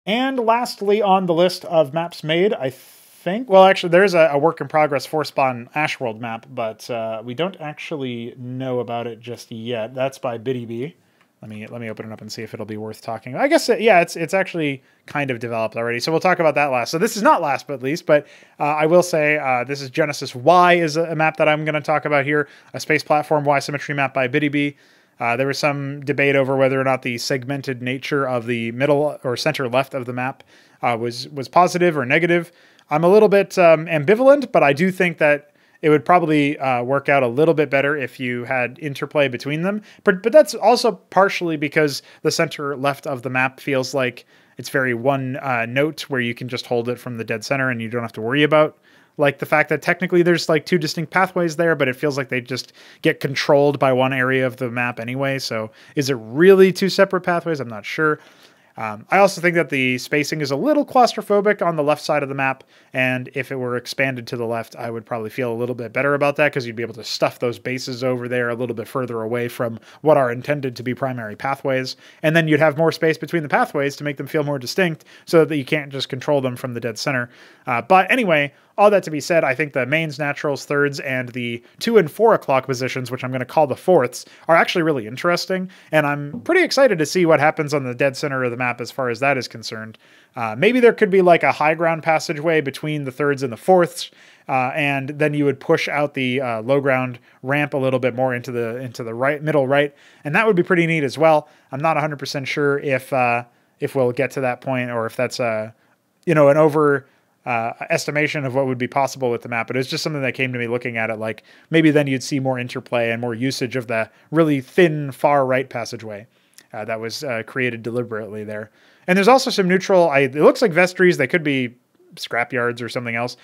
And lastly on the list of maps made, I think, well, actually there's a work in progress 4-spawn Ashworld map, but we don't actually know about it just yet. That's by Pr0totype. Let me open it up and see if it'll be worth talking. I guess, yeah, it's actually kind of developed already. So we'll talk about that last. So this is not last but least, but I will say this is Genesis Y is a map that I'm going to talk about here, a space platform Y symmetry map by Pr0totype. There was some debate over whether or not the segmented nature of the middle or center left of the map was positive or negative. I'm a little bit ambivalent, but I do think that it would probably work out a little bit better if you had interplay between them. But that's also partially because the center left of the map feels like it's very one note where you can just hold it from the dead center and you don't have to worry about like the fact that technically there's like 2 distinct pathways there, but it feels like they just get controlled by one area of the map anyway. So is it really 2 separate pathways? I'm not sure. I also think that the spacing is a little claustrophobic on the left side of the map, and if it were expanded to the left, I would probably feel a little bit better about that because you'd be able to stuff those bases over there a little bit further away from what are intended to be primary pathways, and then you'd have more space between the pathways to make them feel more distinct so that you can't just control them from the dead center. But anyway, all that to be said, I think the mains, naturals, thirds, and the 2 and 4 o'clock positions, which I'm going to call the fourths, are actually really interesting, and I'm pretty excited to see what happens on the dead center of the map as far as that is concerned. Maybe there could be like a high ground passageway between the thirds and the fourths, and then you would push out the low ground ramp a little bit more into the right, middle right, and that would be pretty neat as well. I'm not 100% sure if we'll get to that point or if that's an over estimation of what would be possible with the map, but it's just something that came to me looking at it. Like maybe then you'd see more interplay and more usage of the really thin far right passageway that was created deliberately there. And there's also some neutral, it looks like vestries. They could be scrapyards or something else.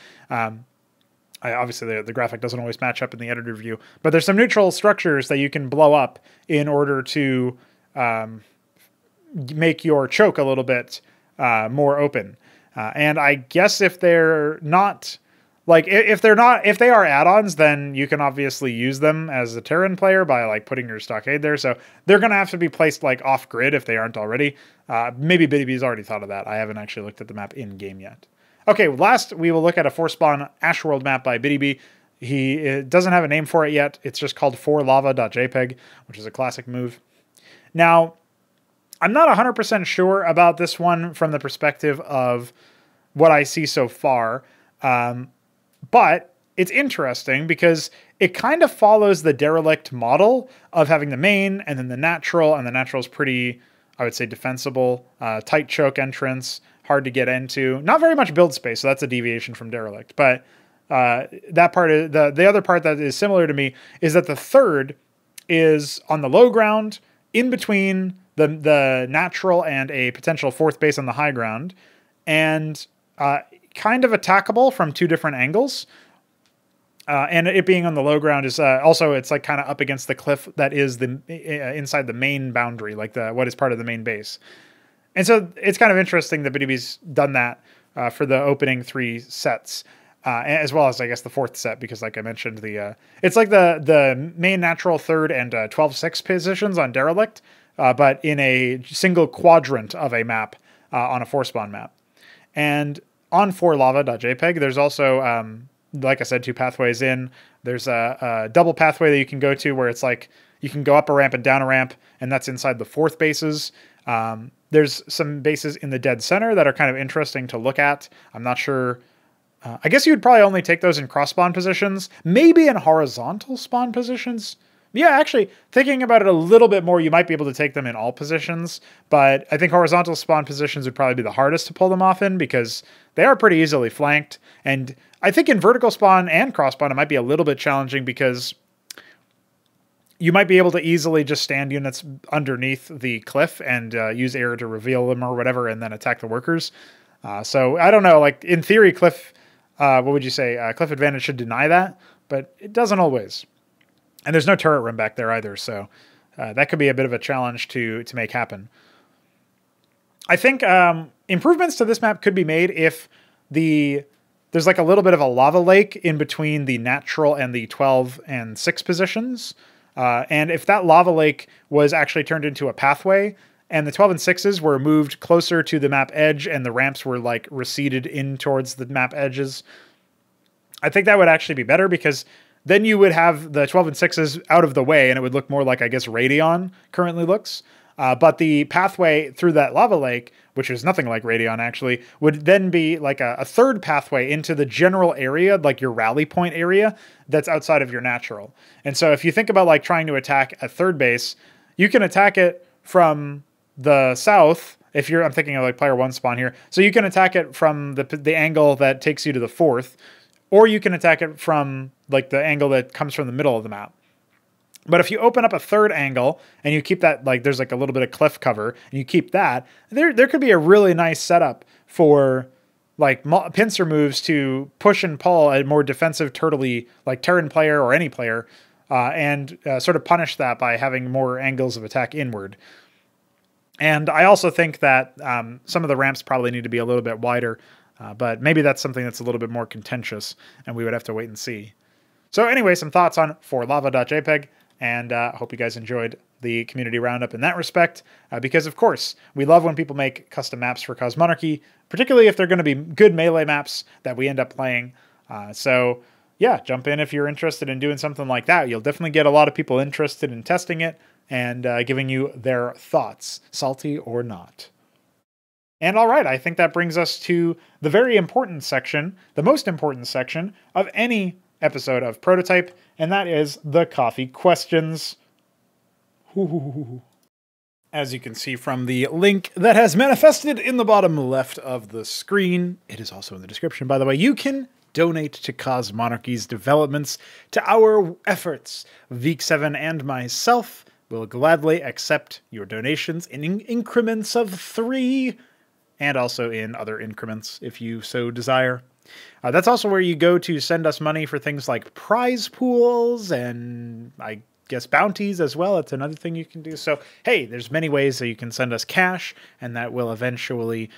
Obviously the graphic doesn't always match up in the editor view, but there's some neutral structures that you can blow up in order to make your choke a little bit more open. And I guess if they're not, like, if they are add-ons, then you can obviously use them as a Terran player by, like, putting your stockade there. So they're going to have to be placed, like, off-grid if they aren't already. Maybe Pr0totype's already thought of that. I haven't actually looked at the map in-game yet. Okay, last we will look at a 4-spawn Ashworld map by Pr0totype. He doesn't have a name for it yet. It's just called 4lava.jpg, which is a classic move. Now, I'm not 100% sure about this one from the perspective of what I see so far, but it's interesting because it kind of follows the derelict model of having the main and then the natural, and the natural is pretty, I would say, defensible, tight choke entrance, hard to get into, not very much build space, so that's a deviation from derelict. But that part, the other part that is similar to me is that the third is on the low ground, in between the natural and a potential fourth base on the high ground, and kind of attackable from 2 different angles. And it being on the low ground is also, it's like kind of up against the cliff that is the inside the main boundary, like what is part of the main base. And so it's kind of interesting that Pr0totype's done that for the opening 3 sets, as well as, I guess, the 4th set, because like I mentioned, it's like the main natural 3rd and 12-6 positions on derelict, but in a single quadrant of a map on a 4-spawn map. And on 4lava.jpg, there's also, like I said, 2 pathways in. There's a double pathway that you can go to where it's like you can go up a ramp and down a ramp, and that's inside the 4th bases. There's some bases in the dead center that are kind of interesting to look at. I'm not sure. I guess you'd probably only take those in cross-spawn positions, maybe in horizontal spawn positions. Yeah, actually, thinking about it a little bit more, you might be able to take them in all positions, but I think horizontal spawn positions would probably be the hardest to pull them off in because they are pretty easily flanked. And I think in vertical spawn and cross spawn, it might be a little bit challenging because you might be able to easily just stand units underneath the cliff and use air to reveal them or whatever, and then attack the workers. So I don't know, like in theory, cliff, what would you say? Cliff advantage should deny that, but it doesn't always. And there's no turret room back there either, so that could be a bit of a challenge to make happen. I think improvements to this map could be made if the there's like a little bit of a lava lake in between the natural and the 12 and 6 positions. And if that lava lake was actually turned into a pathway and the 12 and 6s were moved closer to the map edge and the ramps were like receded in towards the map edges, I think that would actually be better, because then you would have the 12 and 6s out of the way and it would look more like, I guess, Radion currently looks. But the pathway through that lava lake, which is nothing like Radion actually, would then be like a third pathway into the general area, like your rally point area that's outside of your natural. And so if you think about like trying to attack a third base, you can attack it from the south. If you're, I'm thinking of like player 1 spawn here. So you can attack it from the angle that takes you to the 4th, or you can attack it from like the angle that comes from the middle of the map. But if you open up a third angle and you keep that, like there's like a little bit of cliff cover, and you keep that, there could be a really nice setup for like pincer moves to push and pull a more defensive turtley, like Terran player or any player, and sort of punish that by having more angles of attack inward. And I also think that some of the ramps probably need to be a little bit wider, but maybe that's something that's a little bit more contentious, and we would have to wait and see. So anyway, some thoughts on forlava.jpg. And I hope you guys enjoyed the community roundup in that respect, because, of course, we love when people make custom maps for Cosmonarchy, particularly if they're going to be good melee maps that we end up playing. So, yeah, jump in if you're interested in doing something like that. You'll definitely get a lot of people interested in testing it and giving you their thoughts, salty or not. And all right, I think that brings us to the very important section, the most important section of any episode of Prototype, and that is the coffee questions. As you can see from the link that has manifested in the bottom left of the screen, it is also in the description, by the way, you can donate to Cosmonarchy's developments, to our efforts. Veek7 and myself will gladly accept your donations in increments of 3, and also in other increments if you so desire. That's also where you go to send us money for things like prize pools and, I guess, bounties as well. It's another thing you can do. So, hey, there's many ways that you can send us cash, and that will eventually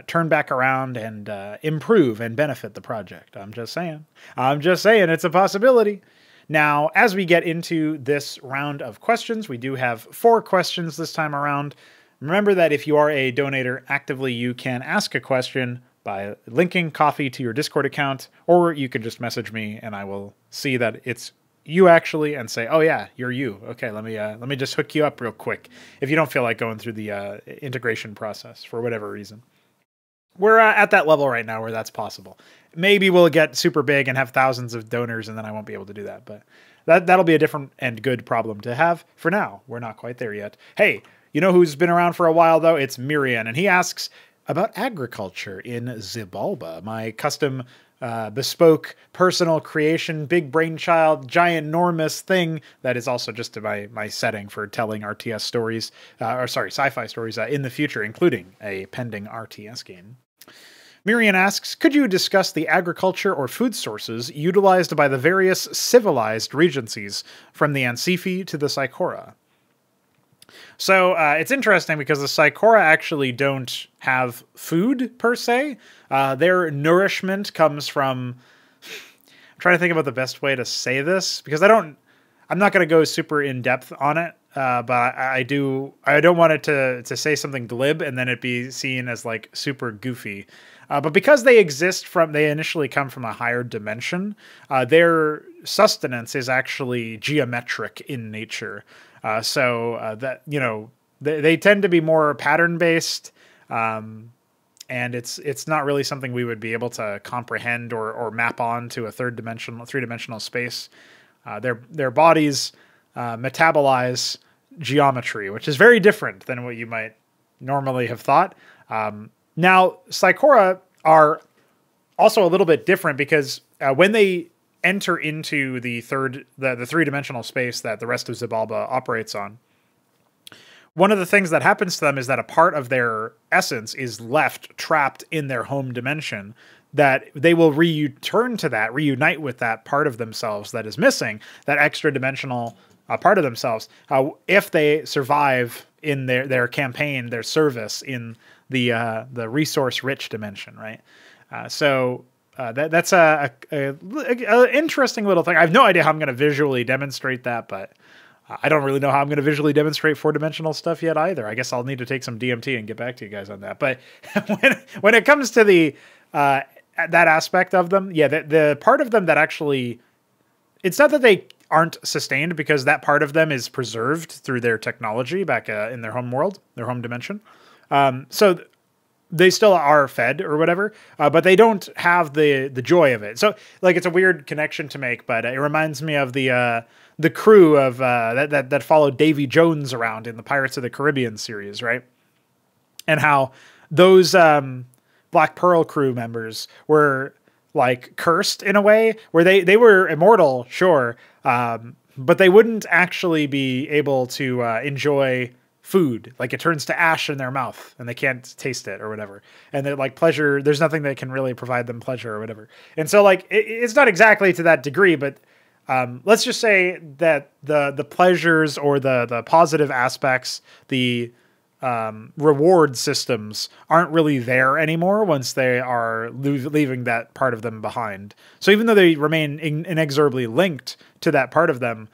turn back around and improve and benefit the project. I'm just saying. It's a possibility. Now, as we get into this round of questions, we do have 4 questions this time around. Remember that if you are a donator actively, you can ask a question by linking coffee to your Discord account, or you can just message me and I will see that it's you actually and say, oh yeah, you're you. Okay, let me just hook you up real quick if you don't feel like going through the integration process for whatever reason. We're at that level right now where that's possible. Maybe we'll get super big and have thousands of donors and then I won't be able to do that, but that'll be a different and good problem to have. For now, we're not quite there yet. Hey, you know who's been around for a while though? It's Myrian, and he asks about agriculture in Xibalba, my custom, bespoke, personal creation, big brainchild, giant, enormous thing that is also just my setting for telling RTS stories, sci-fi stories in the future, including a pending RTS game. Myrian asks, could you discuss the agriculture or food sources utilized by the various civilized regencies, from the Ansifi to the Psychora? So it's interesting because the Psychora actually don't have food per se. Their nourishment comes from, I'm trying to think about the best way to say this, because I'm not going to go super in depth on it. But I don't want it to say something glib and then it be seen as like super goofy. But because they initially come from a higher dimension, their sustenance is actually geometric in nature. That, you know, they tend to be more pattern based, and it's not really something we would be able to comprehend or map on to a three-dimensional space. Their bodies metabolize geometry, which is very different than what you might normally have thought. Now, Psychora are also a little bit different because when they enter into the three-dimensional space that the rest of Xibalba operates on, one of the things that happens to them is that a part of their essence is left trapped in their home dimension, that they will reunite with that part of themselves that is missing, that extra dimensional part of themselves, if they survive in their campaign, their service in the resource-rich dimension, right? So that's a interesting little thing. I have no idea how I'm going to visually demonstrate that, but I don't really know how I'm going to visually demonstrate 4-dimensional stuff yet either. I guess I'll need to take some DMT and get back to you guys on that. But when it comes to the that aspect of them, yeah, the part of them that actually, it's not that they aren't sustained, because that part of them is preserved through their technology back in their home world, their home dimension. So they still are fed or whatever, but they don't have the joy of it. So like, it's a weird connection to make, but it reminds me of the crew of that followed Davy Jones around in the Pirates of the Caribbean series, right? And how those Black Pearl crew members were like cursed in a way where they were immortal, sure, but they wouldn't actually be able to enjoy food. Like, it turns to ash in their mouth and they can't taste it or whatever. And they're like, pleasure, there's nothing that can really provide them pleasure or whatever. And so like, it's not exactly to that degree, but let's just say that the pleasures or the positive aspects, the reward systems aren't really there anymore once they are leaving that part of them behind. So even though they remain inexorably linked to that part of them,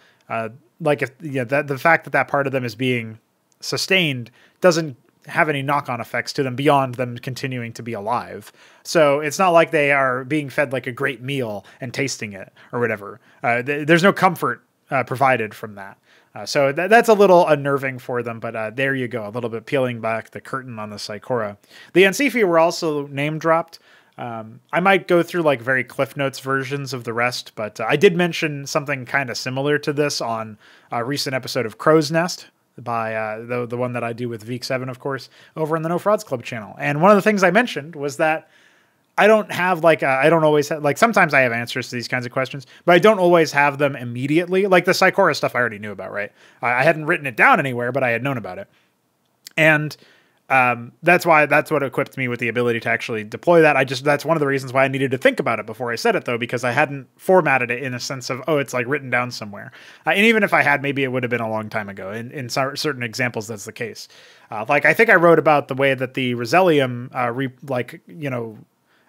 like if the fact that part of them is being sustained doesn't have any knock-on effects to them beyond them continuing to be alive. So it's not like they are being fed like a great meal and tasting it or whatever. There's no comfort provided from that. So that's a little unnerving for them, but there you go, a little bit peeling back the curtain on the Psychora. The Ansifi were also name dropped. I might go through like very Cliff Notes versions of the rest, but I did mention something kind of similar to this on a recent episode of Crow's Nest, by the one that I do with Veek7, of course, over in the No Frauds Club channel. And one of the things I mentioned was that I don't have like, I don't always have, like, sometimes I have answers to these kinds of questions, but I don't always have them immediately. Like the Psychora stuff I already knew about, right? I hadn't written it down anywhere, but I had known about it. And that's what equipped me with the ability to actually deploy that. That's one of the reasons why I needed to think about it before I said it, though, because I hadn't formatted it in a sense of, oh, it's like written down somewhere. And even if I had, maybe it would have been a long time ago. In certain examples, that's the case. Like, I think I wrote about the way that the Rosellium,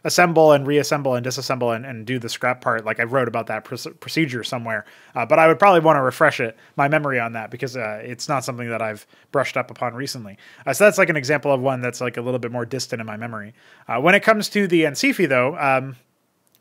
assemble and reassemble and disassemble and do the scrap part. Like, I wrote about that procedure somewhere, but I would probably want to refresh my memory on that, because it's not something that I've brushed up upon recently. So that's like an example of one that's like a little bit more distant in my memory. When it comes to the Ansifi, though,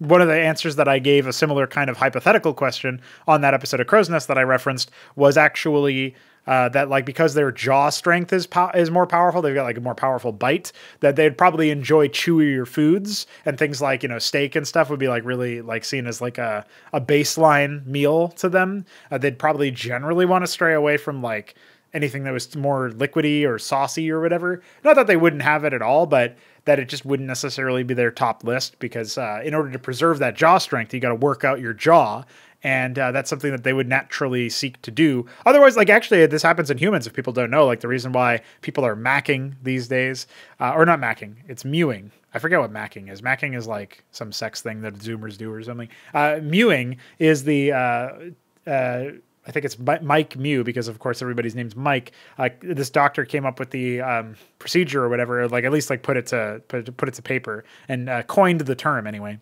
one of the answers that I gave, a similar kind of hypothetical question on that episode of Crow's Nest that I referenced, was actually that, like, because their jaw strength is more powerful, they've got like a more powerful bite, that they'd probably enjoy chewier foods, and things like, steak and stuff would be like really like seen as like a baseline meal to them. They'd probably generally want to stray away from like anything that was more liquidy or saucy or whatever. Not that they wouldn't have it at all, but that it just wouldn't necessarily be their top list, because in order to preserve that jaw strength, you got to work out your jaw. And that's something that they would naturally seek to do. Otherwise, like, actually, this happens in humans, if people don't know. Like, the reason why people are macking these days, or not macking, it's mewing. I forget what macking is. Macking is like some sex thing that Zoomers do or something. Mewing is the, I think it's Mike Mew, because of course everybody's name's Mike. This doctor came up with the procedure or whatever, like at least like put it to paper, and coined the term anyway.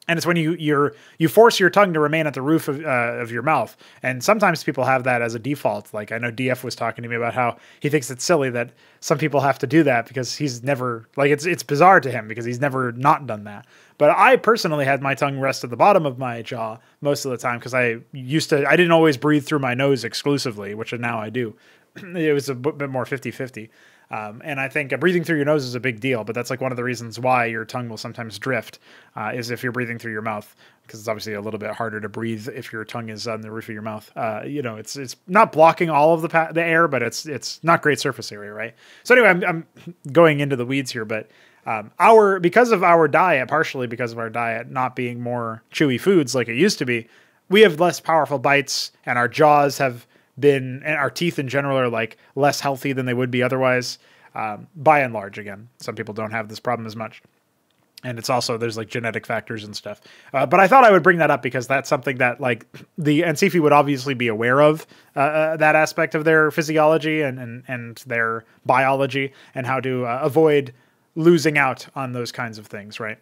And it's when you force your tongue to remain at the roof of your mouth. And sometimes people have that as a default. Like, I know DF was talking to me about how he thinks it's silly that some people have to do that, because he's never, like, it's bizarre to him because he's never not done that. But I personally had my tongue rest at the bottom of my jaw most of the time, because I didn't always breathe through my nose exclusively, which now I do. It was a bit more 50-50. And I think breathing through your nose is a big deal, but that's like one of the reasons why your tongue will sometimes drift, is if you're breathing through your mouth, because it's obviously a little bit harder to breathe if your tongue is on the roof of your mouth. It's not blocking all of the air, but it's not great surface area, right? So anyway, I'm going into the weeds here, but because of our diet, partially because of our diet not being more chewy foods like it used to be, we have less powerful bites, and our jaws have been, and our teeth in general are like less healthy than they would be otherwise, by and large. Again, some people don't have this problem as much, and it's also, there's like genetic factors and stuff, but I thought I would bring that up because that's something that like the Ansifi would obviously be aware of, that aspect of their physiology and their biology, and how to avoid losing out on those kinds of things, right?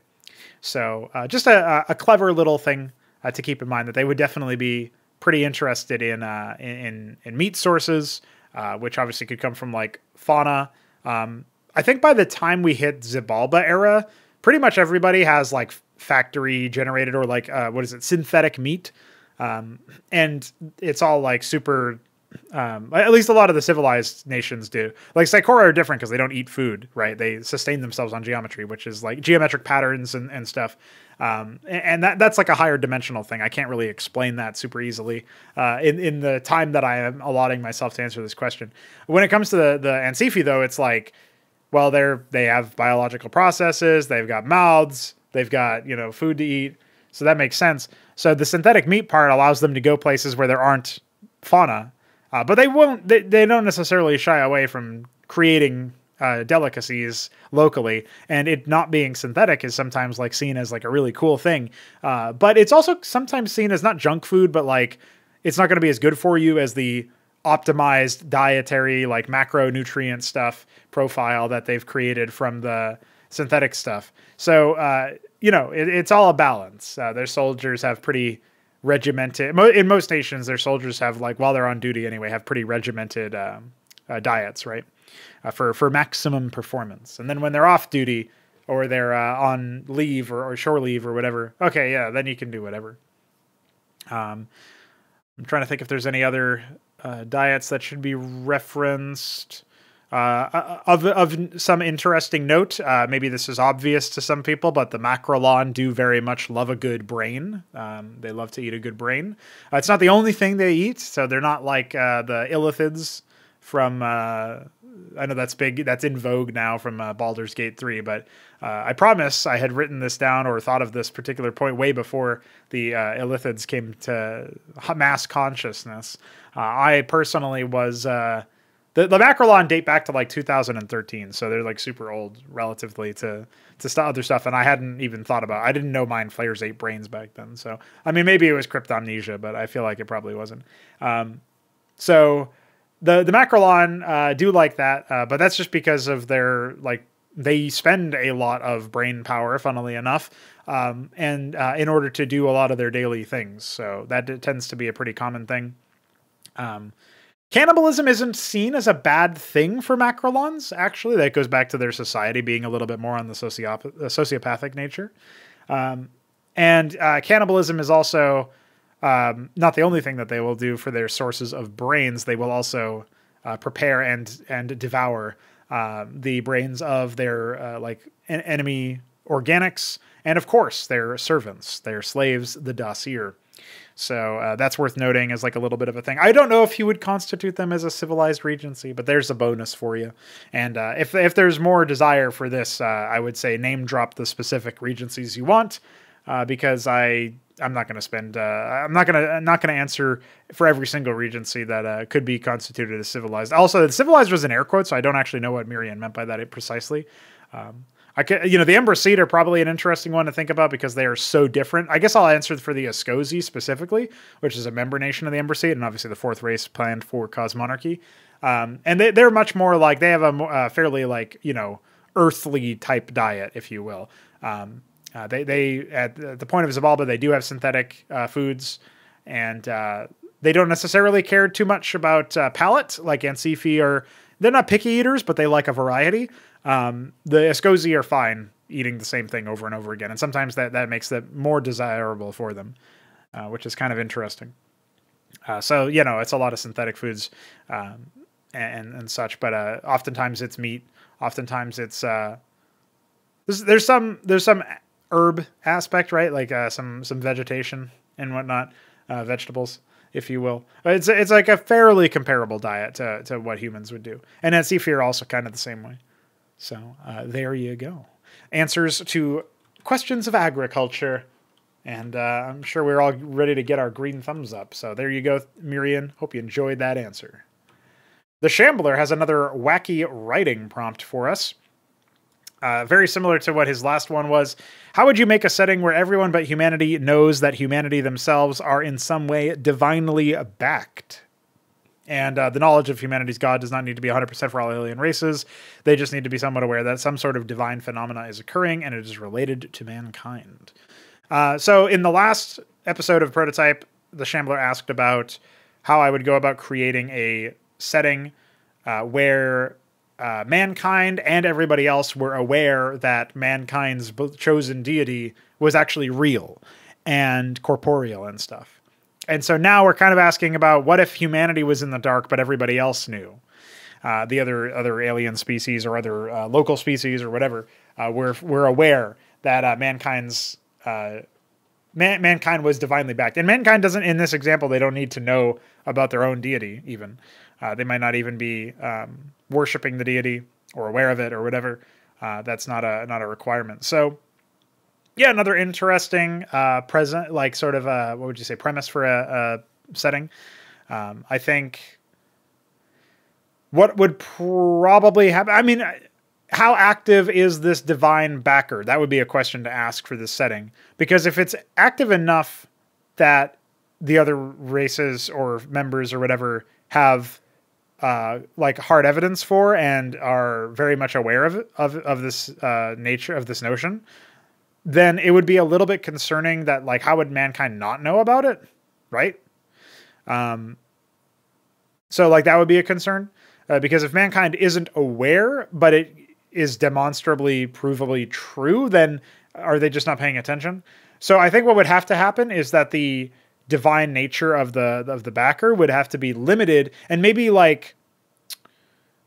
So just a clever little thing to keep in mind, that they would definitely be pretty interested in meat sources, which obviously could come from like fauna. I think by the time we hit Xibalba era, pretty much everybody has like factory generated or like synthetic meat, and it's all like super. At least a lot of the civilized nations do. Like Psychora are different because they don't eat food, right? They sustain themselves on geometry, which is like geometric patterns and stuff. And that's like a higher dimensional thing. I can't really explain that super easily in the time that I am allotting myself to answer this question. When it comes to the Ansifi, though, it's like, well, they have biological processes, they've got mouths, they've got, food to eat. So that makes sense. So the synthetic meat part allows them to go places where there aren't fauna. But they don't necessarily shy away from creating delicacies locally, and it not being synthetic is sometimes like seen as like a really cool thing. But it's also sometimes seen as not junk food, but like it's not going to be as good for you as the optimized dietary, like macronutrient stuff profile that they've created from the synthetic stuff. So, it's all a balance. Their soldiers have pretty regimented, in most nations, their soldiers have, like, while they're on duty anyway, have pretty regimented diets, right? For maximum performance. And then when they're off duty or they're on leave or shore leave or whatever, okay, yeah, then you can do whatever. I'm trying to think if there's any other diets that should be referenced. Of some interesting note, maybe this is obvious to some people, but the Macrolon do very much love a good brain. They love to eat a good brain. It's not the only thing they eat, so they're not like the Illithids from... I know that's big. That's in vogue now from Baldur's Gate 3, but I promise I had written this down or thought of this particular point way before the Illithids came to mass consciousness. I personally was... The Macrolon date back to like 2013, so they're like super old relatively to other stuff, and I hadn't even thought about it. I didn't know Mind Flayers ate brains back then, so I mean maybe it was cryptomnesia, but I feel like it probably wasn't. So the Macrolon do like that, but that's just because of their they spend a lot of brain power, funnily enough, and in order to do a lot of their daily things. So that tends to be a pretty common thing. Cannibalism isn't seen as a bad thing for Macrolons, actually. That goes back to their society being a little bit more on the sociopathic nature. And cannibalism is also not the only thing that they will do for their sources of brains. They will also prepare and devour the brains of their enemy organics, and of course their servants, their slaves, the Dassir. So that's worth noting as like a little bit of a thing. I don't know if you would constitute them as a civilized regency, but there's a bonus for you. And if there's more desire for this, I would say name drop the specific regencies you want, because I'm not going to spend. I'm not going to answer for every single regency that could be constituted as civilized. Also, the civilized was in air quotes, so I don't actually know what Myrian meant by that precisely. The Ember Seed are probably an interesting one to think about because they are so different. I guess I'll answer for the Ascozi specifically, which is a member nation of the Ember Seed, and obviously the fourth race planned for Cosmonarchy. And they're much more like, they have a fairly earthly type diet, if you will. They at the point of Xibalba, they do have synthetic foods, and they don't necessarily care too much about palate. Like Ansifi they're not picky eaters, but they like a variety. The Ascozi are fine eating the same thing over and over again, and sometimes that makes that more desirable for them, which is kind of interesting. So it's a lot of synthetic foods and such, but oftentimes it's meat. Oftentimes it's there's some herb aspect, right? Like some vegetation and whatnot, vegetables, if you will. It's like a fairly comparable diet to what humans would do, and Ansifi are also kind of the same way. So there you go. Answers to questions of agriculture. And I'm sure we're all ready to get our green thumbs up. So there you go, Myrian. Hope you enjoyed that answer. The Shambler has another wacky writing prompt for us. Very similar to what his last one was. How would you make a setting where everyone but humanity knows that humanity themselves are in some way divinely backed? And the knowledge of humanity's God does not need to be 100% for all alien races. They just need to be somewhat aware that some sort of divine phenomena is occurring and it is related to mankind. So in the last episode of Prototype, the Shambler asked about how I would go about creating a setting where mankind and everybody else were aware that mankind's chosen deity was actually real and corporeal and stuff. And so now we're kind of asking about what if humanity was in the dark, but everybody else knew. The other alien species or other local species or whatever, we're aware that mankind was divinely backed. And mankind doesn't, in this example, they don't need to know about their own deity even. They might not even be worshiping the deity or aware of it or whatever. That's not a requirement. So yeah, another interesting present, like sort of what would you say, premise for a setting. I think what would probably happen, I mean, how active is this divine backer? That would be a question to ask for this setting. Because if it's active enough that the other races or members or whatever have like hard evidence for and are very much aware of this nature of this notion, then it would be a little bit concerning that, like, how would mankind not know about it, right? So, like, that would be a concern, because if mankind isn't aware, but it is demonstrably, provably true, then are they just not paying attention? So I think what would have to happen is that the divine nature of the backer would have to be limited, and maybe, like,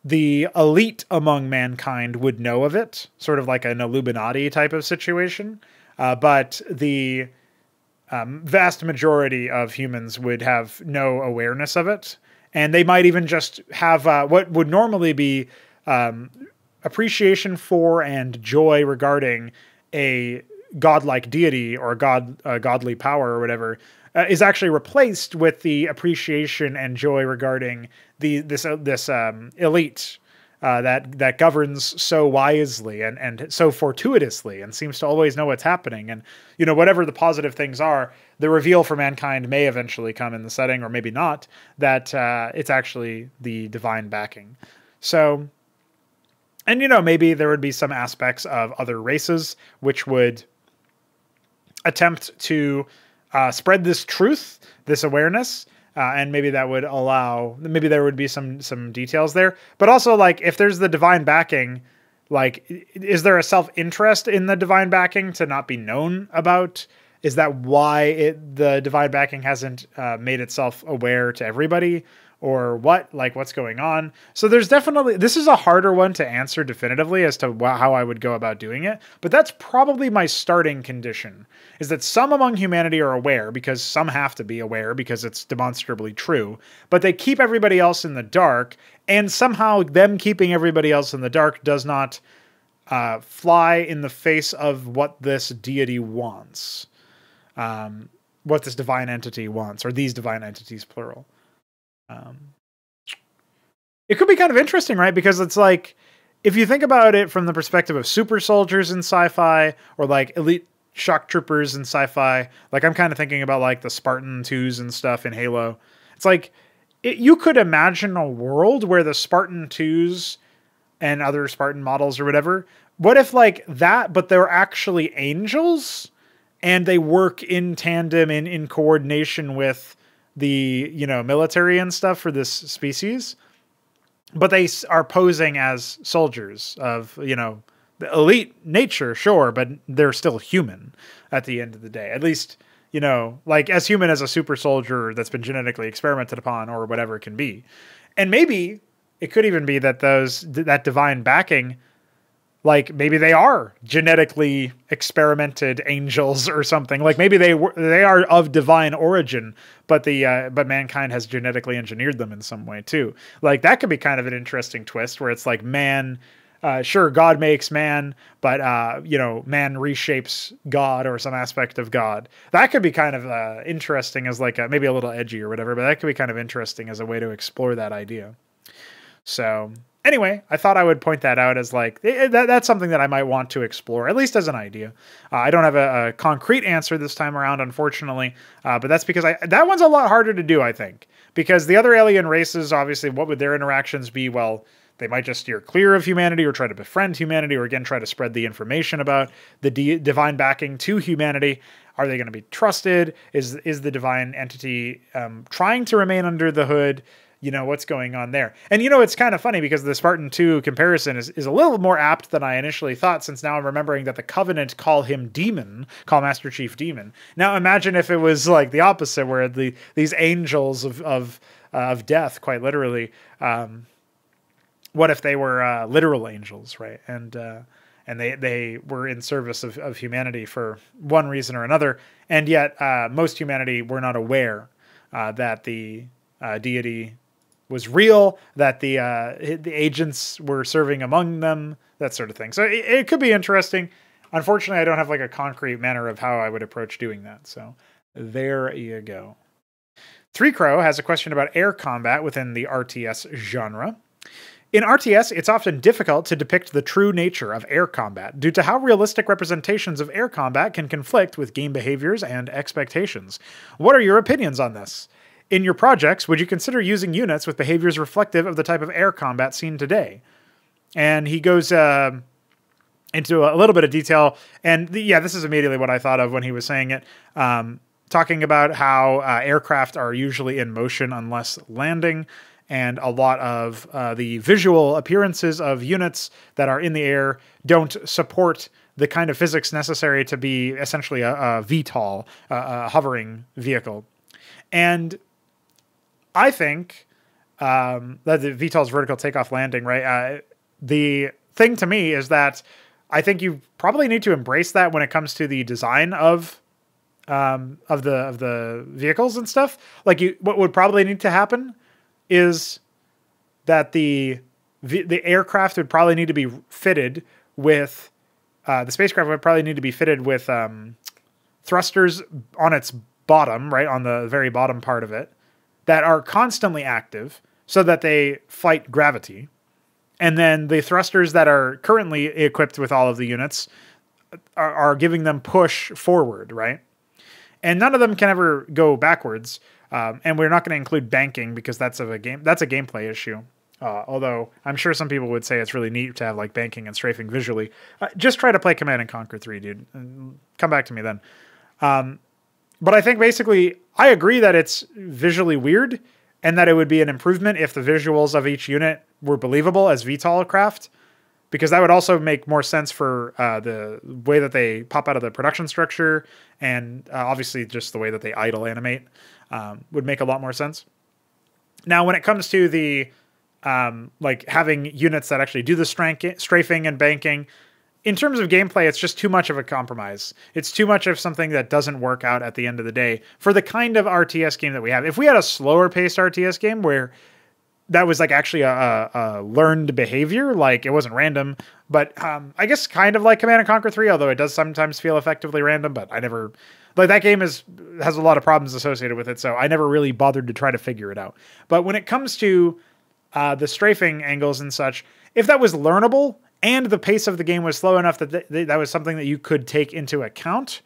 the elite among mankind would know of it, sort of like an Illuminati type of situation. But the vast majority of humans would have no awareness of it. And they might even just have what would normally be appreciation for and joy regarding a godlike deity or a godly power or whatever, is actually replaced with the appreciation and joy regarding this elite that governs so wisely and so fortuitously and seems to always know what's happening. And, you know, whatever the positive things are, the reveal for mankind may eventually come in the setting, or maybe not, that it's actually the divine backing. So, and, you know, maybe there would be some aspects of other races which would attempt to spread this truth, this awareness, and maybe that would allow, maybe there would be some details there. But also, like, if there's the divine backing, like, is there a self-interest in the divine backing to not be known about? Is that why the divine backing hasn't made itself aware to everybody? Or what? Like, what's going on? So there's definitely, this is a harder one to answer definitively as to how I would go about doing it. But that's probably my starting condition, is that some among humanity are aware, because some have to be aware because it's demonstrably true, but they keep everybody else in the dark, and somehow them keeping everybody else in the dark does not fly in the face of what this deity wants, what this divine entity wants, or these divine entities, plural. It could be kind of interesting, right? Because it's like, if you think about it from the perspective of super soldiers in sci-fi, or like elite shock troopers in sci-fi, like I'm kind of thinking about like the Spartan 2s and stuff in Halo. It's like, you could imagine a world where the Spartan 2s and other Spartan models or whatever, what if like that, but they're actually angels and they work in tandem and in coordination with the, you know, military and stuff for this species, but they are posing as soldiers of, you know, the elite nature, sure, but they're still human at the end of the day. At least, you know, like as human as a super soldier that's been genetically experimented upon or whatever it can be. And maybe it could even be that that divine backing, like maybe they are genetically experimented angels or something. Like maybe they are of divine origin, but but mankind has genetically engineered them in some way too. Like that could be kind of an interesting twist where it's like man, sure, God makes man, but you know, man reshapes God or some aspect of God. That could be kind of interesting as like maybe a little edgy or whatever, but that could be kind of interesting as a way to explore that idea. So Anyway, I thought I would point that out as like, that's something that I might want to explore, at least as an idea. I don't have a concrete answer this time around, unfortunately, but that's because that one's a lot harder to do, I think. Because the other alien races, obviously, what would their interactions be? Well, they might just steer clear of humanity or try to befriend humanity or, again, try to spread the information about the divine backing to humanity. Are they going to be trusted? Is the divine entity trying to remain under the hood? You know, what's going on there? And, you know, it's kind of funny because the Spartan 2 comparison is a little more apt than I initially thought, since now I'm remembering that the Covenant call him Demon, call Master Chief Demon. Now imagine if it was like the opposite, where these angels of death, quite literally, what if they were literal angels, right? And they were in service of humanity for one reason or another, and yet most humanity were not aware that the deity was real, that the agents were serving among them, that sort of thing. So it could be interesting. Unfortunately, I don't have like a concrete manner of how I would approach doing that. So there you go. 3Crow has a question about air combat within the RTS genre. In RTS, it's often difficult to depict the true nature of air combat due to how realistic representations of air combat can conflict with game behaviors and expectations. What are your opinions on this? In your projects, would you consider using units with behaviors reflective of the type of air combat seen today? And he goes into a little bit of detail. And yeah, this is immediately what I thought of when he was saying it. Talking about how aircraft are usually in motion unless landing. And a lot of the visual appearances of units that are in the air don't support the kind of physics necessary to be essentially a VTOL, a hovering vehicle. And I think that the VTOL's vertical takeoff landing, right? The thing to me is that I think you probably need to embrace that when it comes to the design of the vehicles and stuff. Like, what would probably need to happen is that the aircraft would probably need to be fitted with the spacecraft would probably need to be fitted with thrusters on its bottom, right, on the very bottom part of it, that are constantly active so that they fight gravity. And then the thrusters that are currently equipped with all of the units are giving them push forward, right? And none of them can ever go backwards. And we're not going to include banking because that's a gameplay issue. Although I'm sure some people would say it's really neat to have like banking and strafing visually. Just try to play Command and Conquer 3, dude. And come back to me then. But I think basically I agree that it's visually weird and that it would be an improvement if the visuals of each unit were believable as VTOL craft, because that would also make more sense for the way that they pop out of the production structure, and obviously just the way that they idle animate would make a lot more sense. Now, when it comes to the like having units that actually do the strafing and banking, in terms of gameplay, it's just too much of a compromise. It's too much of something that doesn't work out at the end of the day for the kind of RTS game that we have. If we had a slower paced RTS game where that was like actually a learned behavior, like it wasn't random, but I guess kind of like Command & Conquer 3, although it does sometimes feel effectively random, but I never, like that game has a lot of problems associated with it, so I never really bothered to try to figure it out. But when it comes to the strafing angles and such, if that was learnable and the pace of the game was slow enough that that was something that you could take into account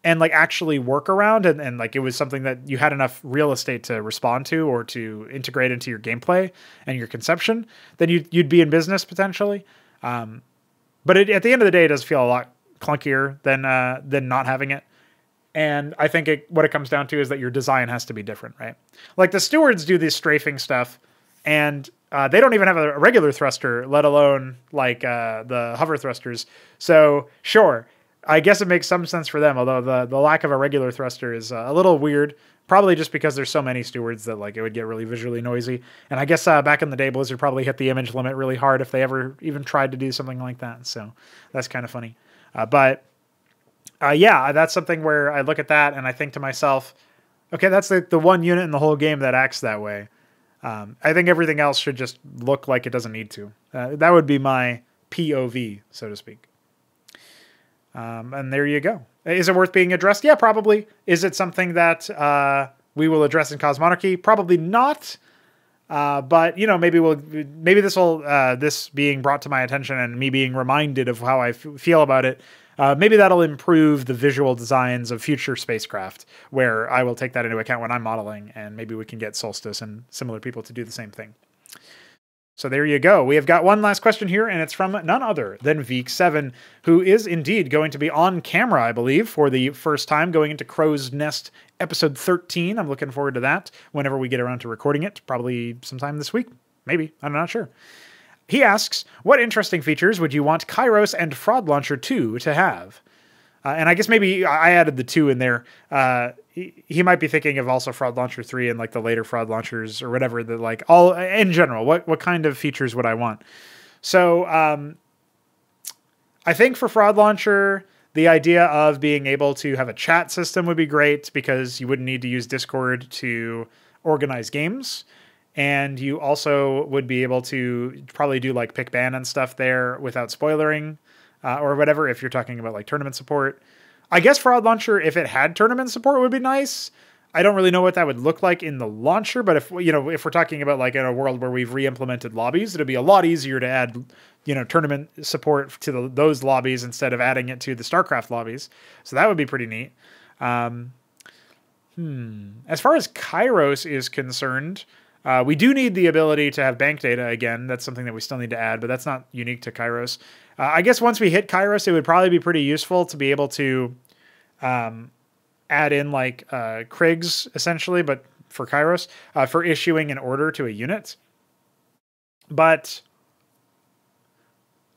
and like actually work around, and like it was something that you had enough real estate to respond to or to integrate into your gameplay and your conception, then you'd be in business potentially. But at the end of the day, it does feel a lot clunkier than not having it. And I think what it comes down to is that your design has to be different, right? Like the stewards do this strafing stuff, and they don't even have a regular thruster, let alone like the hover thrusters. So sure, I guess it makes some sense for them, although the lack of a regular thruster is a little weird, probably just because there's so many stewards that like it would get really visually noisy. And I guess back in the day, Blizzard probably hit the image limit really hard if they ever even tried to do something like that. So that's kind of funny. Yeah, that's something where I look at that and I think to myself, okay, that's the one unit in the whole game that acts that way. I think everything else should just look like it doesn't need to. That would be my POV, so to speak. And there you go. Is it worth being addressed? Yeah, probably. Is it something that we will address in Cosmonarchy? Probably not. But you know, maybe this being brought to my attention and me being reminded of how I feel about it, maybe that'll improve the visual designs of future spacecraft, where I will take that into account when I'm modeling, and maybe we can get Solstice and similar people to do the same thing. So there you go. We have got one last question here, and it's from none other than Veek7, who is indeed going to be on camera, I believe, for the first time, going into Crow's Nest episode 13. I'm looking forward to that whenever we get around to recording it, probably sometime this week. Maybe. I'm not sure. He asks, what interesting features would you want Kairos and Fraud Launcher 2 to have? And I guess maybe I added the 2 in there. He might be thinking of also Fraud Launcher 3 and like the later Fraud Launchers or whatever. That like all in general, what kind of features would I want? So I think for Fraud Launcher, the idea of being able to have a chat system would be great, because you wouldn't need to use Discord to organize games. And you also would be able to probably do like pick ban and stuff there without spoilering or whatever, if you're talking about like tournament support. I guess Fraud Launcher, if it had tournament support, would be nice. I don't really know what that would look like in the launcher, but if we're talking about like in a world where we've re-implemented lobbies, it'd be a lot easier to add, tournament support to those lobbies instead of adding it to the StarCraft lobbies. So that would be pretty neat. As far as Kairos is concerned, we do need the ability to have bank data again. That's something that we still need to add, but that's not unique to Kairos. I guess once we hit Kairos, it would probably be pretty useful to be able to add in like Krigs, essentially, but for Kairos, for issuing an order to a unit. But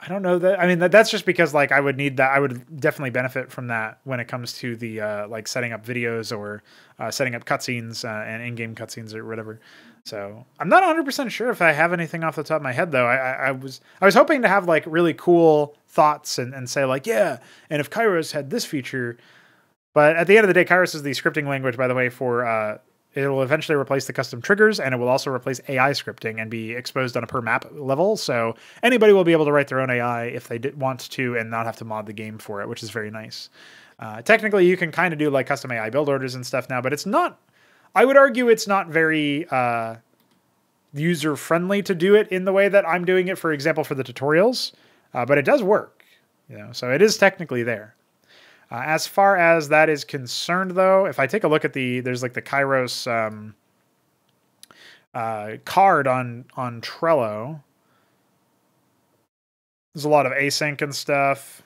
I don't know that. I mean, that's just because like I would need that. I would definitely benefit from that when it comes to the like setting up videos or setting up cutscenes and in-game cutscenes or whatever. So I'm not 100% sure if I have anything off the top of my head, though. I was hoping to have like really cool thoughts and say like, yeah, and if Kairos had this feature. But at the end of the day, Kairos is the scripting language, by the way, for it will eventually replace the custom triggers, and it will also replace AI scripting and be exposed on a per map level. So anybody will be able to write their own AI if they want to and not have to mod the game for it, which is very nice. Technically, you can kind of do like custom AI build orders and stuff now, but it's not, I would argue it's not very user-friendly to do it in the way that I'm doing it, for example, for the tutorials. But it does work, so it is technically there. As far as that is concerned, though, if I take a look at there's like the Kairos card on Trello. There's a lot of async and stuff.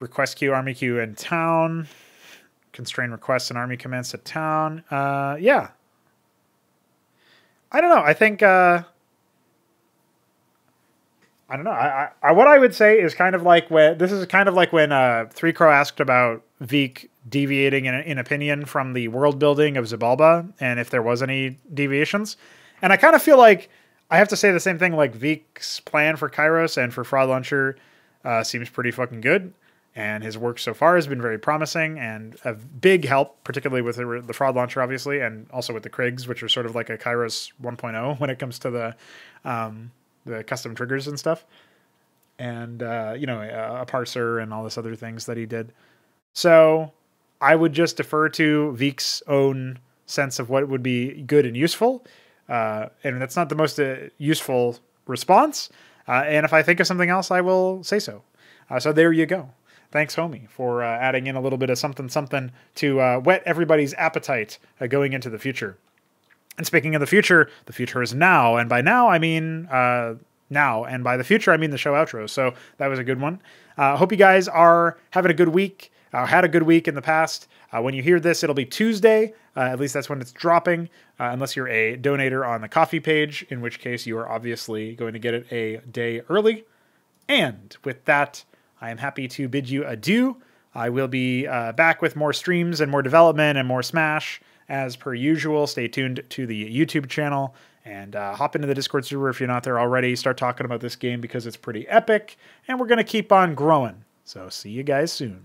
Request queue, army queue, and town. Constrain requests and army commands to town. Yeah. I don't know. I think... I don't know. What I would say is kind of like when 3Crow asked about Veek deviating in opinion from the world building of Xibalba, and if there was any deviations. And I kind of feel like I have to say the same thing. Like Veek's plan for Kairos and for Fraud Launcher seems pretty fucking good, and his work so far has been very promising and a big help, particularly with the Fraud Launcher, obviously, and also with the Krigs, which are sort of like a Kairos 1.0 when it comes to the custom triggers and stuff, and a parser and all this other things that he did. So I would just defer to Veek's own sense of what would be good and useful, and that's not the most useful response. And if I think of something else, I will say so. So there you go. Thanks, homie, for adding in a little bit of something to whet everybody's appetite going into the future. And speaking of the future is now. And by now, I mean now. And by the future, I mean the show outro. So that was a good one. Hope you guys are having a good week. Had a good week in the past. When you hear this, it'll be Tuesday. At least that's when it's dropping. Unless you're a donator on the coffee page, in which case you are obviously going to get it a day early. And with that, I am happy to bid you adieu. I will be back with more streams and more development and more Smash. As per usual, stay tuned to the YouTube channel and hop into the Discord server if you're not there already. Start talking about this game because it's pretty epic, and we're going to keep on growing. So see you guys soon.